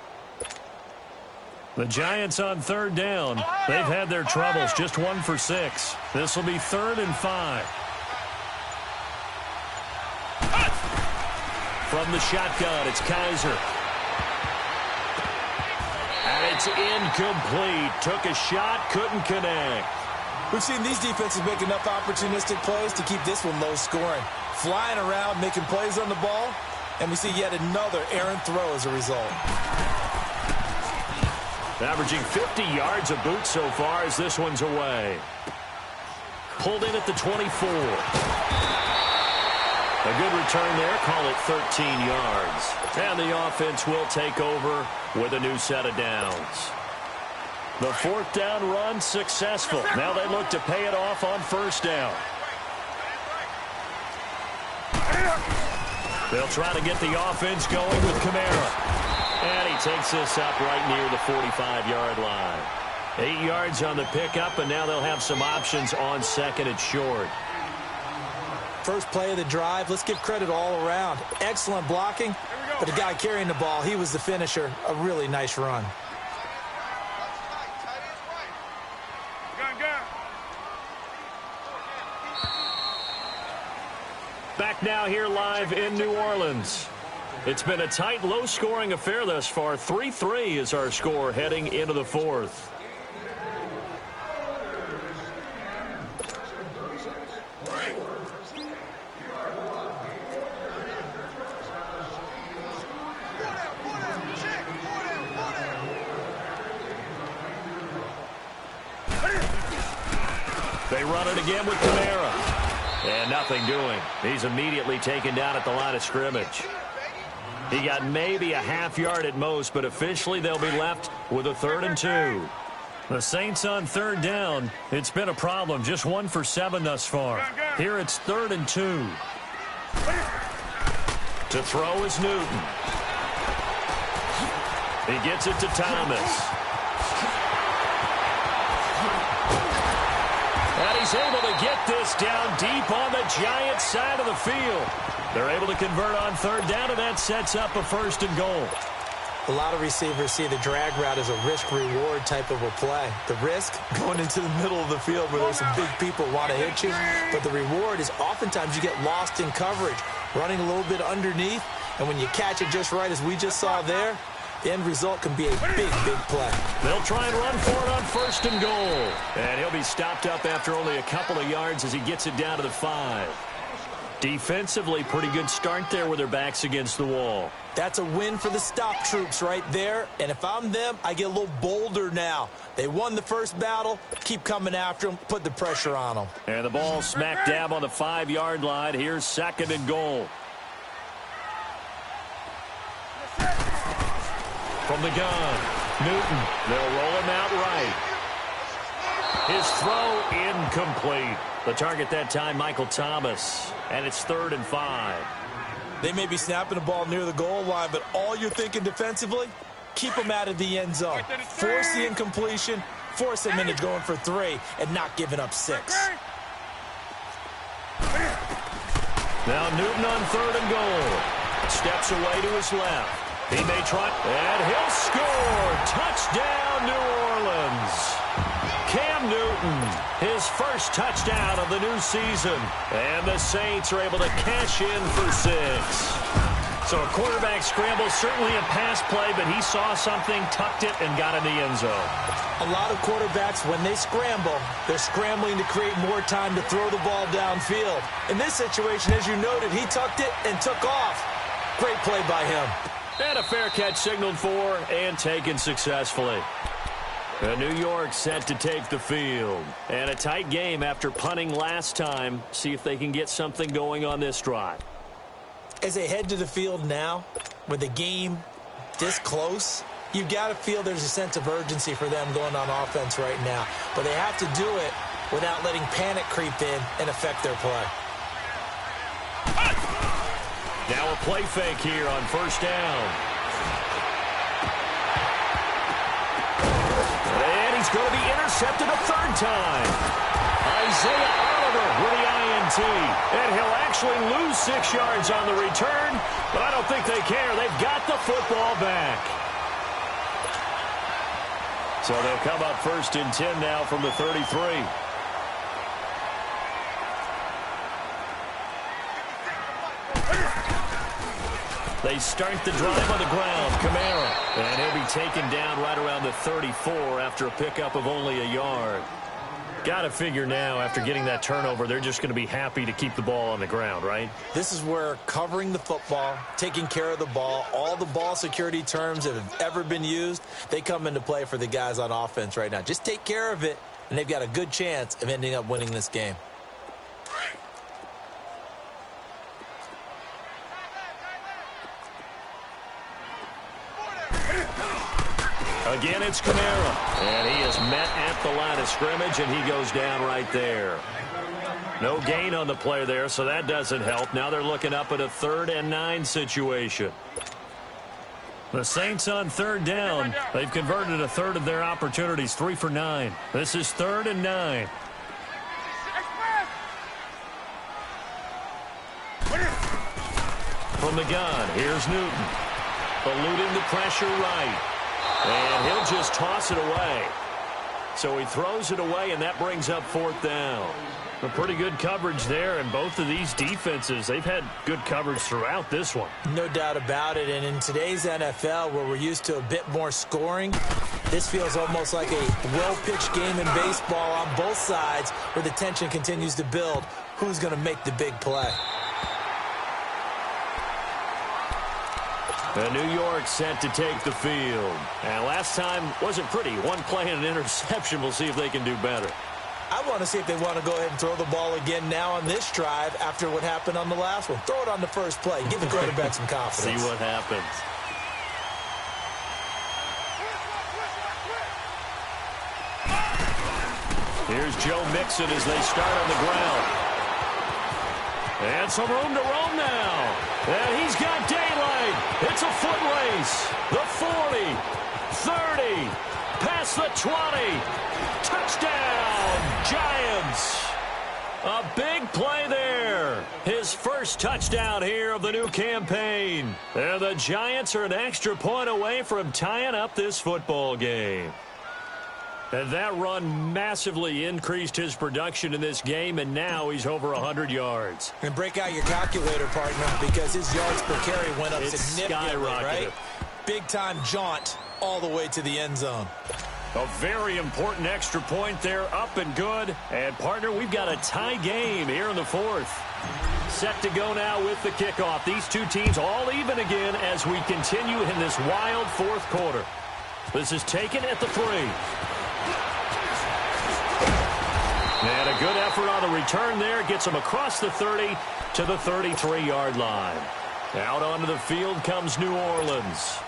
The Giants on 3rd down. They've had their troubles, just 1 for 6. This will be 3rd and 5. From the shotgun, it's Kaiser. And it's incomplete. Took a shot, couldn't connect. We've seen these defenses make enough opportunistic plays to keep this one low scoring. Flying around, making plays on the ball, and we see yet another errant throw as a result. Averaging 50 yards a boot so far as this one's away. Pulled in at the 24. A good return there, call it 13 yards. And the offense will take over with a new set of downs. The 4th down run successful. Now they look to pay it off on 1st down. They'll try to get the offense going with Kamara. And he takes this up right near the 45-yard line. 8 yards on the pickup, and now they'll have some options on 2nd and short. First play of the drive, let's give credit all around. Excellent blocking, but the guy carrying the ball, he was the finisher. A really nice run. Back now here live in New Orleans. It's been a tight, low-scoring affair thus far. 3-3 is our score heading into the 4th. They run it again with Kamara. And nothing doing. He's immediately taken down at the line of scrimmage. He got maybe a half yard at most, but officially they'll be left with a 3rd and 2. The Saints on 3rd down. It's been a problem. Just 1 for 7 thus far. Here it's 3rd and 2. To throw is Newton. He gets it to Thomas. And he's able to get this down deep on the Giants side of the field. They're able to convert on 3rd down, and that sets up a 1st and goal. A lot of receivers see the drag route as a risk-reward type of a play. The risk, going into the middle of the field where there's some big people want to hit you. But the reward is oftentimes you get lost in coverage, running a little bit underneath. And when you catch it just right, as we just saw there, the end result can be a big, big play. They'll try and run for it on 1st and goal. And he'll be stopped up after only a couple of yards as he gets it down to the 5. Defensively, pretty good start there with their backs against the wall. That's a win for the stop troops right there. And if I'm them, I get a little bolder now. They won the first battle. Keep coming after them. Put the pressure on them. And the ball smack dab on the 5-yard line. Here's 2nd and goal. From the gun, Newton. They'll roll him out right. His throw incomplete. The target that time, Michael Thomas. And it's 3rd and 5. They may be snapping the ball near the goal line, but all you're thinking defensively, keep them out of the end zone. Force the incompletion, force them into going for 3, and not giving up 6. Now Newton on 3rd and goal. Steps away to his left. He may try, and he'll score. Touchdown, New Orleans. Cam Newton, his first touchdown of the new season. And the Saints are able to cash in for 6. So a quarterback scramble, certainly a pass play, but he saw something, tucked it, and got in the end zone. A lot of quarterbacks, when they scramble, they're scrambling to create more time to throw the ball downfield. In this situation, as you noted, he tucked it and took off. Great play by him. And a fair catch signaled for and taken successfully. New York set to take the field. And a tight game after punting last time. See if they can get something going on this drive. As they head to the field now, with the game this close, you've got to feel there's a sense of urgency for them going on offense right now. But they have to do it without letting panic creep in and affect their play. Now a play fake here on first down. And he's going to be intercepted a third time. Isaiah Oliver with the INT. And he'll actually lose 6 yards on the return, but I don't think they care. They've got the football back. So they'll come up first and 10 now from the 33. They start the drive on the ground. Kamara. And he'll be taken down right around the 34 after a pickup of only a yard. Got to figure now, after getting that turnover, they're just going to be happy to keep the ball on the ground, right? This is where covering the football, taking care of the ball, all the ball security terms that have ever been used, they come into play for the guys on offense right now. Just take care of it, and they've got a good chance of ending up winning this game. Again, it's Kamara. And he is met at the line of scrimmage, and he goes down right there. No gain on the play there, so that doesn't help. Now they're looking up at a 3rd and 9 situation. The Saints on 3rd down. They've converted a third of their opportunities, 3 for 9. This is 3rd and 9. From the gun, here's Newton. Eluding the pressure right. And he'll just toss it away. So he throws it away, and that brings up 4th down. A pretty good coverage there, and both of these defenses, they've had good coverage throughout this one. No doubt about it, and in today's NFL, where we're used to a bit more scoring, this feels almost like a well-pitched game in baseball on both sides, where the tension continues to build. Who's going to make the big play? And New York set to take the field. And last time wasn't pretty. One play and an interception. We'll see if they can do better. I want to see if they want to go ahead and throw the ball again now on this drive after what happened on the last one. Throw it on the first play. Give the quarterback some confidence. See what happens. Here's Joe Mixon as they start on the ground. And some room to roam now. And he's got daylight. It's a foot race. The 40, 30, past the 20. Touchdown, Giants. A big play there. His first touchdown here of the new campaign. And the Giants are an extra point away from tying up this football game. And that run massively increased his production in this game, and now he's over 100 yards. And break out your calculator, partner, because his yards per carry went up significantly, right? Big-time jaunt all the way to the end zone. A very important extra point there, up and good. And, partner, we've got a tie game here in the 4th. Set to go now with the kickoff. These two teams all even again as we continue in this wild 4th quarter. This is taken at the 3. And a good effort on the return there. Gets him across the 30 to the 33-yard line. Out onto the field comes New Orleans.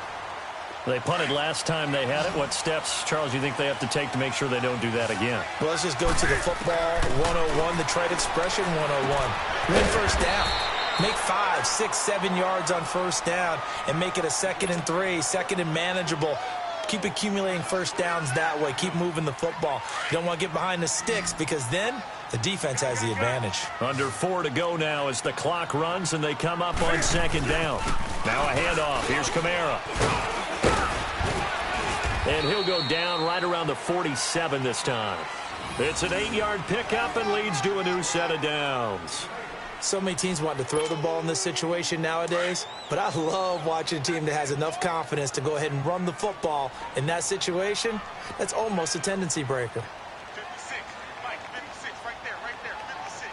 They punted last time they had it. What steps, Charles, do you think they have to take to make sure they don't do that again? Well, let's just go to the football 101, the trade expression 101. Win first down. Make 5, 6, 7 yards on first down and make it a 2nd and 3, 2nd and manageable. Keep accumulating first downs that way. Keep moving the football. You don't want to get behind the sticks because then the defense has the advantage. Under 4 to go now as the clock runs and they come up on 2nd down. Now a handoff. Here's Kamara. And he'll go down right around the 47 this time. It's an 8-yard pickup and leads to a new set of downs. So many teams want to throw the ball in this situation nowadays, but I love watching a team that has enough confidence to go ahead and run the football in that situation. That's almost a tendency breaker. 56, Mike, 56, right there, 56.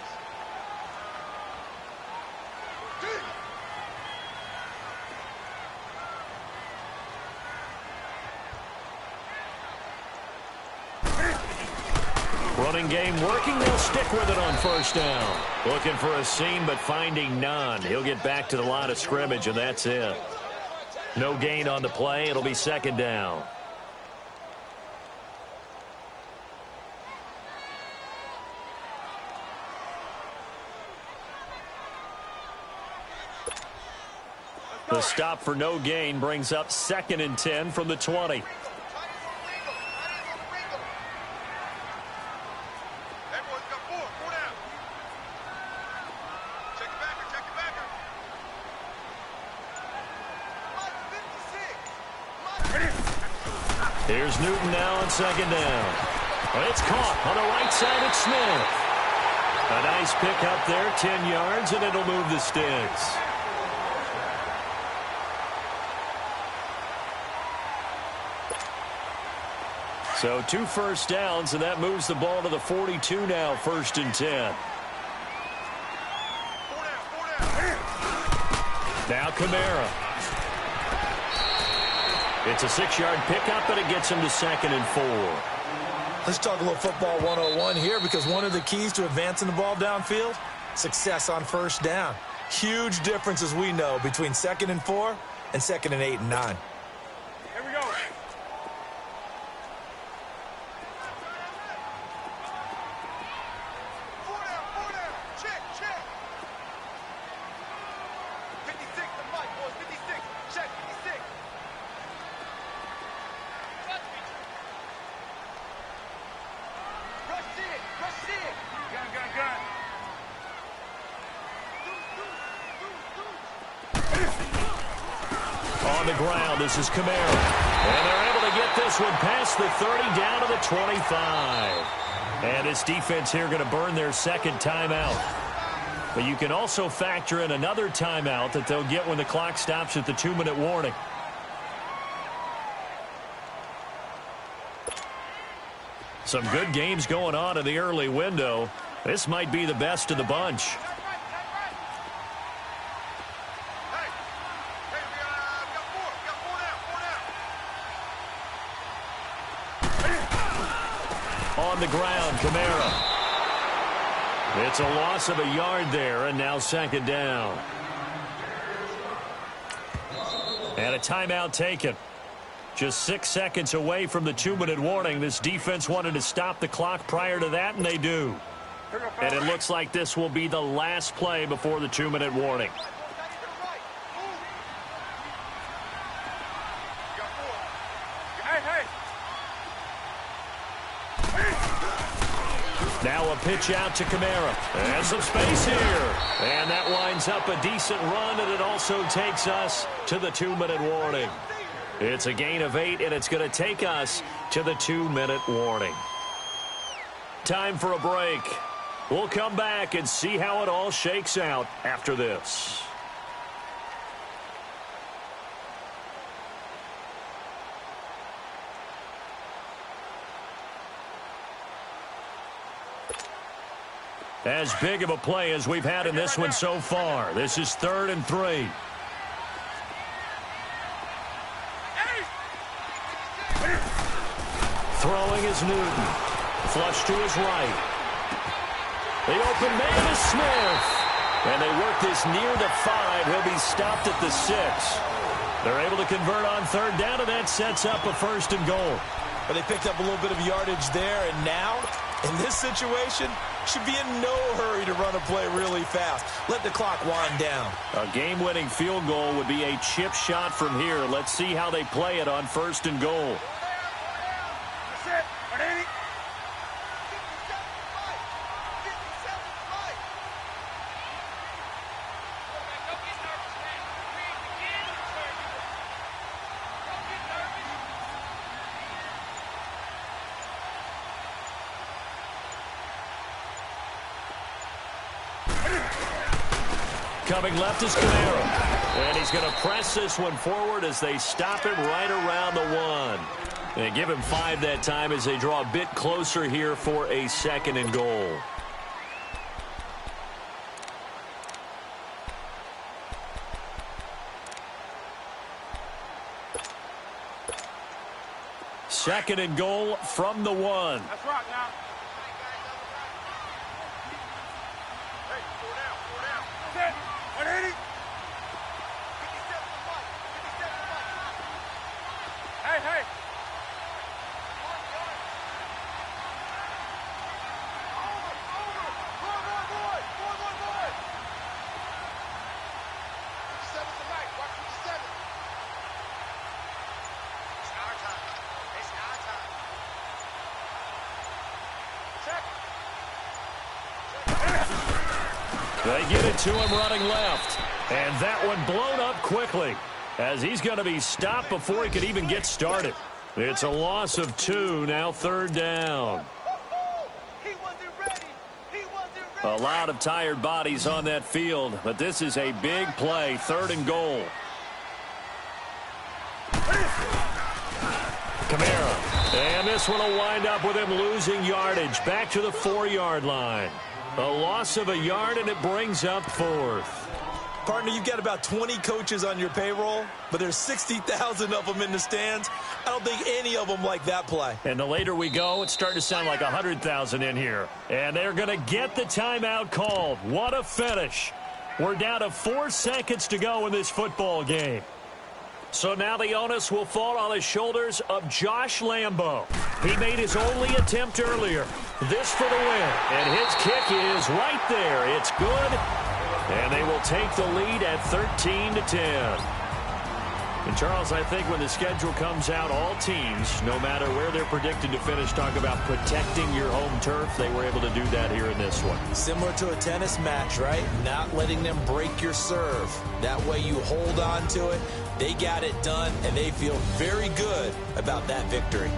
Running game working. They'll stick with it on first down. Looking for a seam, but finding none. He'll get back to the line of scrimmage, and that's it. No gain on the play. It'll be second down. The stop for no gain brings up 2nd and 10 from the 20. Here's Newton now on second down. It's caught on the right side of Smith. A nice pick up there, 10 yards, and it'll move the sticks. So 2 first downs, and that moves the ball to the 42 now, 1st and 10. Now Kamara. It's a 6-yard pickup, and it gets him to 2nd and 4. Let's talk a little football 101 here, because one of the keys to advancing the ball downfield, success on first down. Huge difference, as we know, between 2nd and 4 and 2nd and 8 and 9. Here we go. Four down. Check. 56 to Mike, boys. 56. Check, 56. Rush in. Gun. On the ground, this is Kamara. And they're able to get this one past the 30 down to the 25. And this defense here going to burn their 2nd timeout. But you can also factor in another timeout that they'll get when the clock stops at the 2-minute warning. Some good games going on in the early window. This might be the best of the bunch. On the ground, Kamara. It's a loss of a yard there, and now 2nd down. And a timeout taken. Just 6 seconds away from the 2-minute warning. This defense wanted to stop the clock prior to that, and they do. And it looks like this will be the last play before the 2-minute warning. Now a pitch out to Kamara. And some space here. And that winds up a decent run, and it also takes us to the 2-minute warning. It's a gain of 8, and it's going to take us to the 2-minute warning. Time for a break. We'll come back and see how it all shakes out after this. As big of a play as we've had in this one so far. This is 3rd and 3. Throwing is Newton. Flush to his right. The open man is Smith. And they work this near the 5. He'll be stopped at the 6. They're able to convert on 3rd down, and that sets up a 1st and goal. But they picked up a little bit of yardage there, and now, in this situation, should be in no hurry to run a play really fast. Let the clock wind down. A game-winning field goal would be a chip shot from here. Let's see how they play it on 1st and goal. Coming left is Camara. And he's going to press this one forward as they stop him right around the 1. And give him 5 that time as they draw a bit closer here for a 2nd and goal. Second and goal from the 1. That's right now. Hey, pull down. Set. 180. Hey. They get it to him running left. And that one blown up quickly as he's going to be stopped before he could even get started. It's a loss of 2, now 3rd down. A lot of tired bodies on that field, but this is a big play, 3rd and goal. Camara. And this one will wind up with him losing yardage back to the 4-yard line. A loss of a yard, and it brings up 4th. Partner, you've got about 20 coaches on your payroll, but there's 60,000 of them in the stands. I don't think any of them like that play. And the later we go, it's starting to sound like 100,000 in here. And they're going to get the timeout called. What a finish. We're down to 4 seconds to go in this football game. So now the onus will fall on the shoulders of Josh Lambo. He made his only attempt earlier. This for the win. And his kick is right there. It's good. And they will take the lead at 13-10. And, Charles, I think when the schedule comes out, all teams, no matter where they're predicted to finish, talk about protecting your home turf. They were able to do that here in this one. Similar to a tennis match, right? Not letting them break your serve. That way you hold on to it. They got it done, and they feel very good about that victory.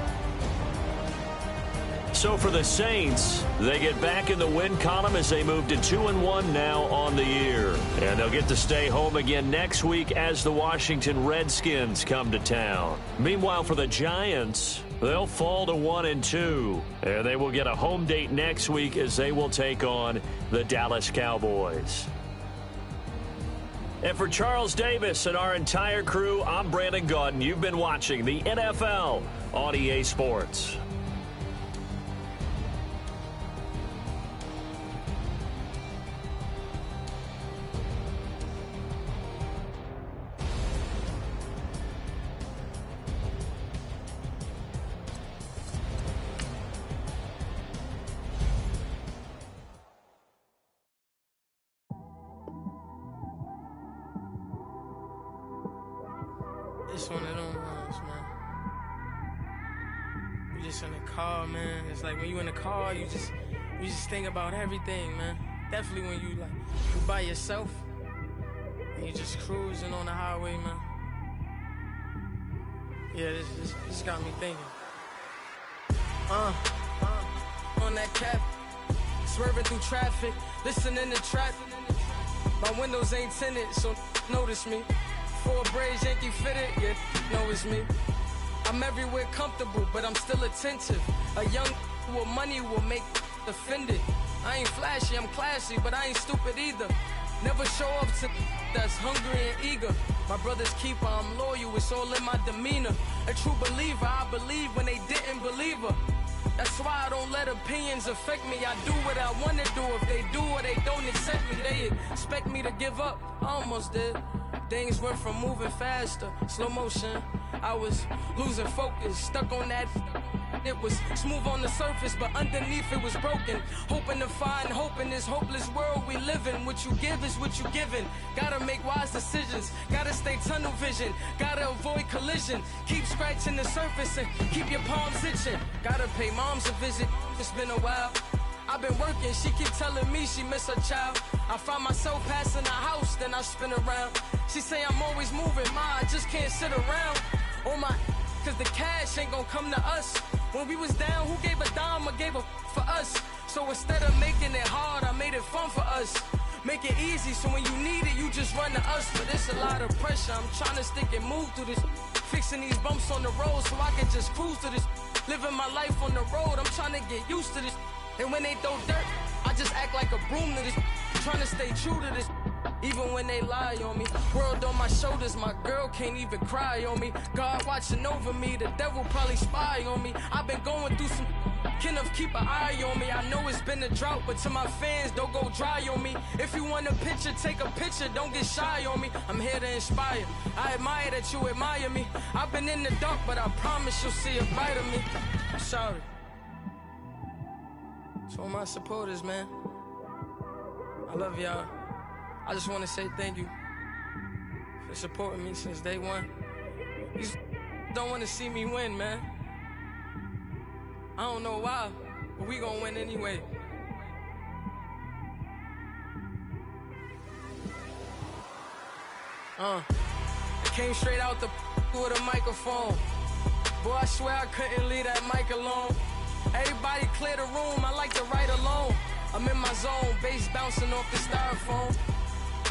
So for the Saints, they get back in the win column as they move to 2-1 now on the year. And they'll get to stay home again next week as the Washington Redskins come to town. Meanwhile, for the Giants, they'll fall to 1-2. And they will get a home date next week as they will take on the Dallas Cowboys. And for Charles Davis and our entire crew, I'm Brandon Gaudin. You've been watching the NFL on EA Sports. It's one of them ones, man. You just in the car, man. It's like when you in the car, you just think about everything, man. Definitely when you by yourself and you just cruising on the highway, man. Yeah, this got me thinking. On that cap, swerving through traffic, listening to trap. My windows ain't tinted, so notice me. 4 braids, Yankee fitted, yeah, know it's me. I'm everywhere comfortable, but I'm still attentive. A young with money will make offended. I ain't flashy, I'm classy, but I ain't stupid either. Never show up to that's hungry and eager. My brother's keeper, I'm loyal, it's all in my demeanor. A true believer, I believe when they didn't believe her. That's why I don't let opinions affect me. I do what I want to do. If they do or they don't accept me, they expect me to give up. I almost did. Things went from moving faster, slow motion. I was losing focus, stuck on that. It was smooth on the surface, but underneath it was broken. Hoping to find hope in this hopeless world we live in. What you give is what you given. Gotta make wise decisions. Gotta stay tunnel vision. Gotta avoid collision. Keep scratching the surface and keep your palms itching. Gotta pay moms a visit. It's been a while. I've been working, she keep telling me she miss her child. I find myself passing the house, then I spin around. She say I'm always moving, I just can't sit around. Oh my, cause the cash ain't gonna come to us. When we was down, who gave a dime or gave a for us? So instead of making it hard, I made it fun for us. Make it easy, so when you need it, you just run to us. But it's a lot of pressure, I'm trying to stick and move through this. Fixing these bumps on the road so I can just cruise to this. Living my life on the road, I'm trying to get used to this. And when they throw dirt, I just act like a broom to this. Trying to stay true to this, even when they lie on me. World on my shoulders, my girl can't even cry on me. God watching over me, the devil probably spy on me. I've been going through some, Kenneth keep an eye on me. I know it's been a drought, but to my fans, don't go dry on me. If you want a picture, take a picture, don't get shy on me. I'm here to inspire, I admire that you admire me. I've been in the dark, but I promise you'll see a brighter me. I'm sorry. To all my supporters, man, I love y'all. I just want to say thank you for supporting me since day one. You just don't want to see me win, man. I don't know why, but we gonna win anyway. I came straight out the with a microphone. Boy, I swear I couldn't leave that mic alone. Everybody clear the room, I like to write alone. I'm in my zone, bass bouncing off the styrofoam.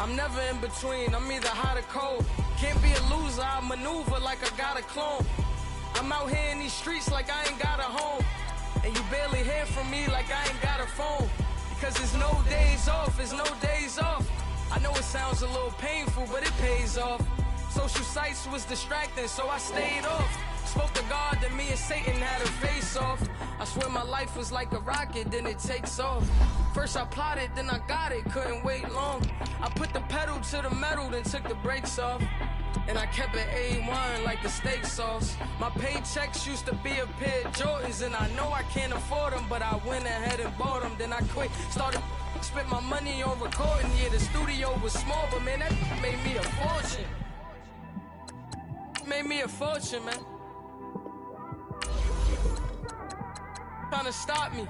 I'm never in between, I'm either hot or cold. Can't be a loser, I maneuver like I got a clone. I'm out here in these streets like I ain't got a home. And you barely hear from me like I ain't got a phone. Because there's no days off, there's no days off. I know it sounds a little painful, but it pays off. Social sites was distracting, so I stayed off. Spoke to God that me and Satan had a face off. I swear my life was like a rocket, then it takes off. First I plotted, then I got it, couldn't wait long. I put the pedal to the metal, then took the brakes off. And I kept it A1 like the steak sauce. My paychecks used to be a pair of Jordans, and I know I can't afford them, but I went ahead and bought them. Then I quit, started spent my money on recording. Yeah, the studio was small, but man, that made me a fortune. Made me a fortune, man. Trying to stop me.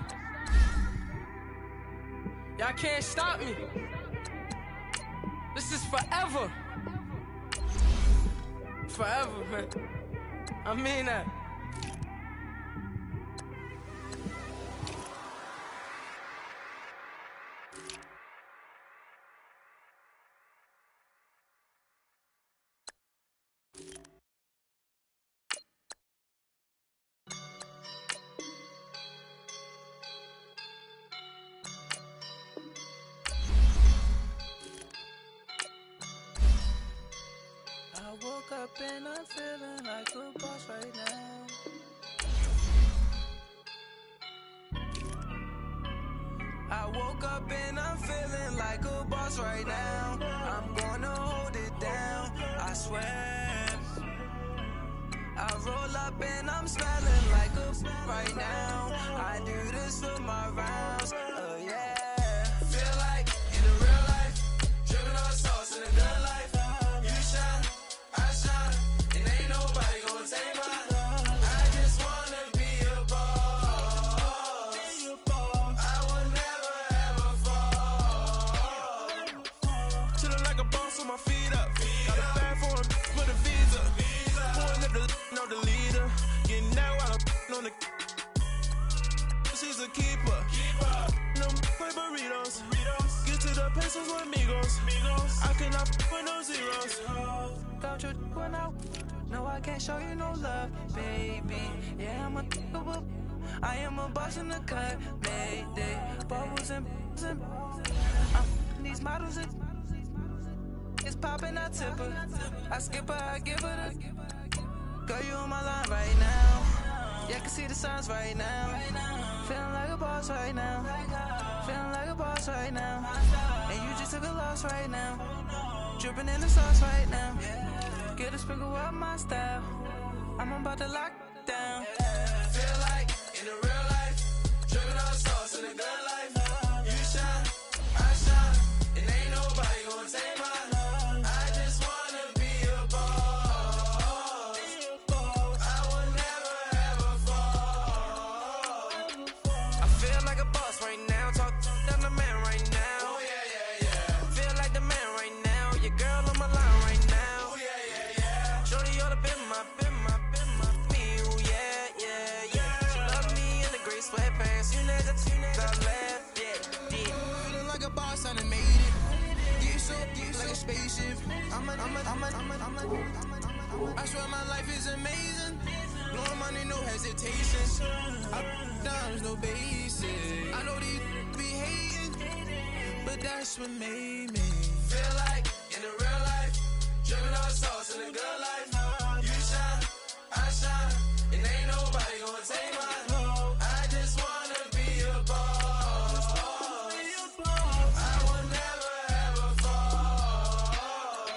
Y'all can't stop me. This is forever. Forever, man. I mean that. I woke up and I'm feeling like a boss right now. I woke up and I'm feeling like a boss right now. I'm gonna hold it down, I swear. I roll up and I'm smelling like a right now. I do this for my rounds, yeah. Feel like in the real life, dripping on sauce in the good life. You shine, I shine, and ain't nobody gonna take mine. I just wanna be a boss. I will never ever fall. Chillin' like a boss with my feet up. Got a bag for him with a visa. Pulling up the leader. Getting out while I'm on the. She's a keeper. No play burritos. Get to the pesos with amigos. I cannot with no zeros. Don't you when no, I can't show you no love, baby. Yeah, I am a boss in the cut, mayday. Bubbles and these models, it's popping, I tip her. I skip her, I give her the. Girl, you on my line right now. Yeah, I can see the signs right now. Feeling like a boss right now. Feeling like a boss right now. And you just took a loss right now. Dripping in the sauce right now. Get a sprinkle up my style. I'm about to lock down. Feel like in the real life, dripping on sauce in the good life. You shine, I shine, and ain't nobody gonna take mine. I just wanna be a boss. I will never ever fall. I feel like a boss right now. Talk to the man right now. Oh yeah. Feel like the man right now. Your girl on my line right now. Oh yeah. Shorty oughta been my me. Oh yeah. She love me in the gray sweatpants. You never left, yeah. Feeling like a boss, I done made it. so deep like a spaceship. I swear my life is amazing. Blowing money, no hesitation. Dimes, no basic. I know these be hating, but that's what made me feel like in the real life. Dripping all sauce in the good life. You shine, I shine, and ain't nobody gonna take mine. I just wanna be a boss. I will never ever fall.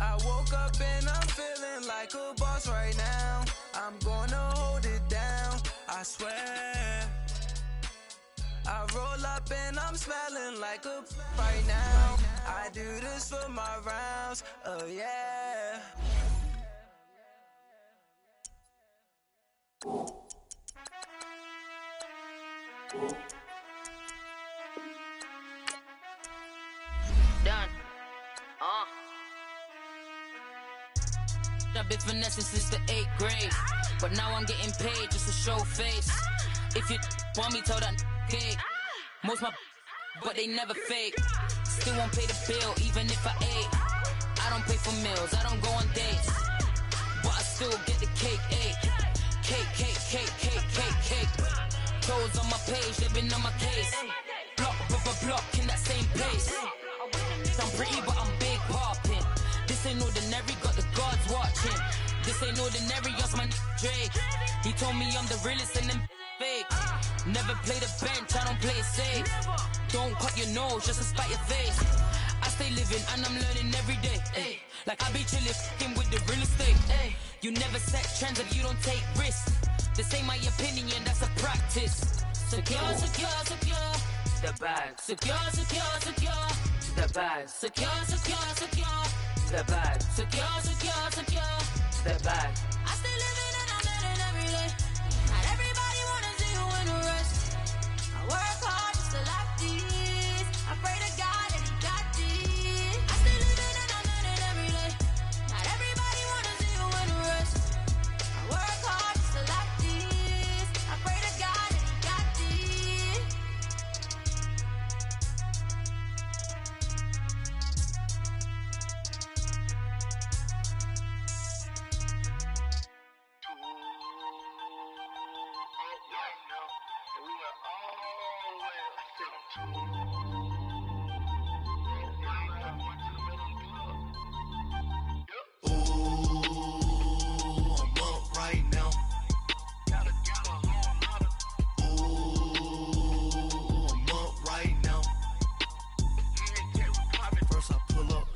I woke up and I'm feeling like a boss right now. I'm gonna hold it down, I swear. I roll up and I'm smelling like a right now. I do this for my rounds, oh yeah. Done. I've been finessing since the 8th grade, but now I'm getting paid just to show face. If you want me, tell that cake. Most my, but they never fake. Still won't pay the bill, even if I ate. I don't pay for meals, I don't go on dates, but I still get the cake. Cake. Toes on my page, they've been on my case. Block in that same place. I'm pretty, but I'm big popping. This ain't ordinary, got the gods watching. This ain't ordinary, that's my Drake. He told me I'm the realest and them fake. Never play the bench, I don't play it safe. Don't cut your nose just to spite your face. I stay living and I'm learning every day. Ay. Like I be chillin' with the real estate. Ay. You never set trends if you don't take risks. This ain't my opinion, that's a practice. Secure. The bag. Secure. The bag. Secure. The bag. Secure. The bag. I stay living and I'm learning every day. Not everybody wanna see you in a rush. I work hard just to like this. I pray to God that he got this. I stay living and I'm learning every day. Not everybody wanna see you in a rush. I work hard just to like this. I pray to God that he got this.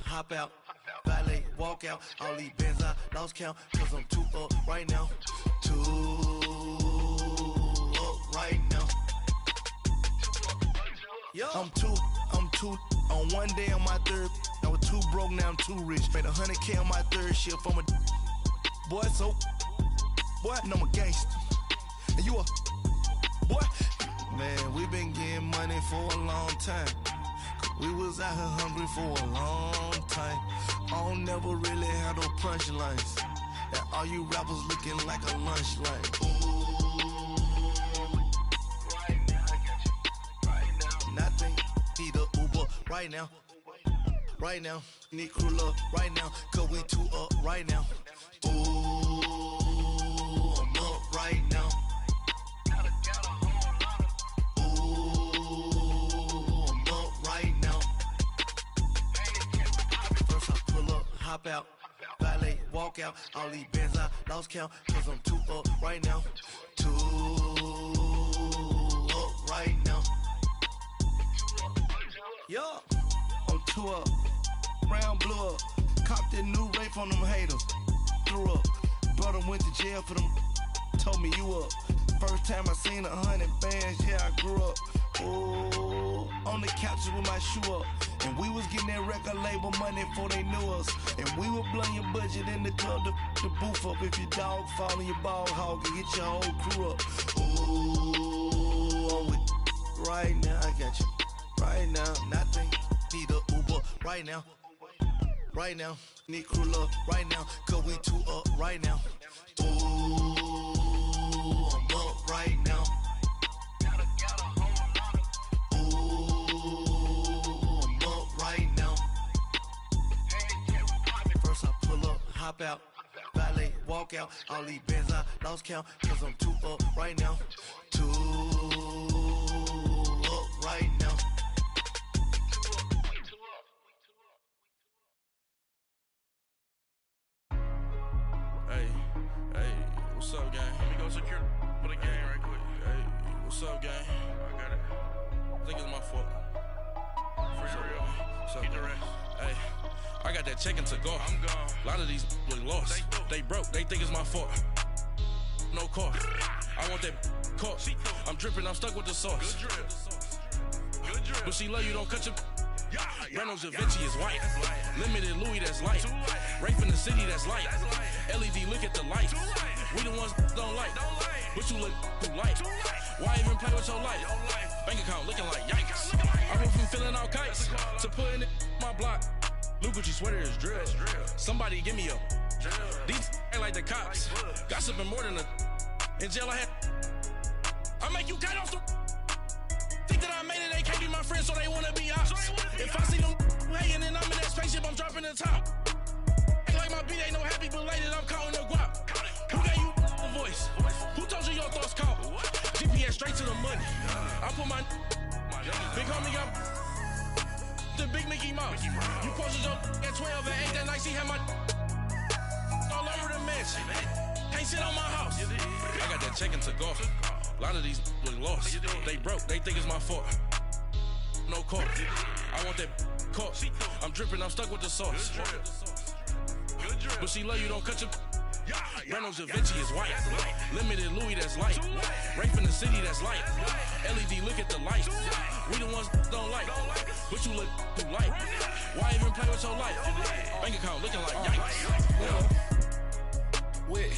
Hop out, valet, walk out. All these bands I lost count, cause I'm too up right now. Too up right now. I'm too on one day on my third. I was too broke, now I'm too rich. Made 100K on my third shift from a boy, so boy, and I'm a gangster. And you a boy. Man, we been getting money for a long time. We was out here hungry for a long time. I don't never really had no punchlines. And all you rappers looking like a lunch line. Right now, I got you. Right now. Nothing, need a Uber right now. Right now, need crew love right now. Cause we too up right now. Ooh, I'm up right now. Hop out, valet, walk out. All these bands I lost count, cause I'm too up right now. Too up right now. Yeah, I'm too up. Round blew up. Copped that new rape on them haters. Threw up. Brother went to jail for them. Told me you up. First time I seen 100 bands, yeah, I grew up. Ooh, on the couches with my shoe up. And we was getting that record label money before they knew us. And we were blowing your budget in the club to boof up. If your dog fall in your ball hog and get your whole crew up. Ooh, I'm with right now, I got you. Right now, nothing, need a Uber right now. Right now, need crew love right now. Cause we too up right now. Ooh, I'm up right now. Ooh, hop out, valet, walk out. All these bands I lost count, cause I'm too up right now. Too up right now. Hey, what's up, gang? Let me go secure for the game right quick. Hey, what's up, gang? I got it. I think it's my fault. For real. What's up, the rest. Hey, I got that check-in to go. I'm gone. A lot of these look lost. They broke. They think it's my fault. No car. I want that caught. I'm dripping. I'm stuck with the sauce. Good drip. But she love you. Don't cut your. Reynolds Da Vinci is white. Limited Louis, that's light. Rape in the city, that's light. LED, look at the light. We the ones don't like. But you look too light. Why even play with your life? Bank account looking like yikes. I went from filling out kites to putting it my block. Blue Gucci sweater is drill. Somebody give me a. These ain't like the cops. Gossiping more than a. In jail I had. I make you cut off the. Think that I made it, they can't be my friends, so they wanna be ops. If I see them hating and I'm in that spaceship, I'm dropping the top. Ain't like my beat ain't no happy belated, I'm counting the guap. Who gave you a voice? Who told you your thoughts count? GPS straight to the money. I put my big homie up the big Mickey Mouse. You posted your at 12 and 8 that night, she had my all over the mansion. Can't sit on my house. I got that check-in to go. A lot of these look lost. They broke, they think it's my fault. No car. I want that caught. I'm dripping, I'm stuck with the sauce. But she love you, don't cut your. Reynolds Da Vinci is white. Limited Louis, that's light. Rape in the city, that's light. LED, look at the light. We the ones don't like. But you look too light. Why even play with your life? Bank account looking like yikes. With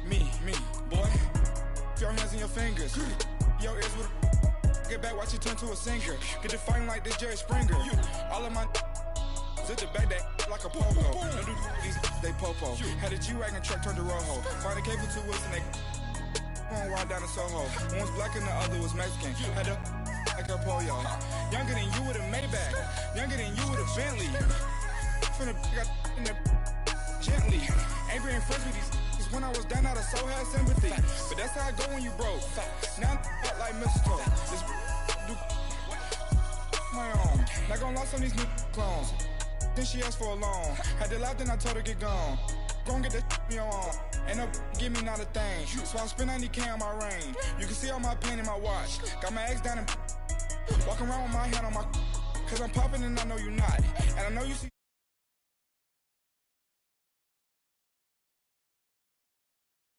me, boy. Your hands in your fingers. Your ears with get back, watch you turn to a singer. Get to fighting like this Jerry Springer. All of my zip the back that like a pogo. Don't do these they popo. Had a G-Wagon truck turned to Rojo. Find a cable 2 wheels and they going wild down in Soho. One was black and the other was Mexican. Had a like a pollo. Younger than you with a Maybach. Younger than you with a Bentley. From the got in the gently. Ain't being friends with these. When I was down out of soul had sympathy. But that's how I go when you broke. Now I'm like mistletoe. This do my own. Not gonna lie on these new clones. Then she asked for a loan. Had to laugh, then I told her get gone. Gon' get that me on. Ain't no give me not a thing. So I spend 90K on my range. You can see all my pain in my watch. Got my ex down and walking around with my hand on my. Cause I'm popping and I know you not.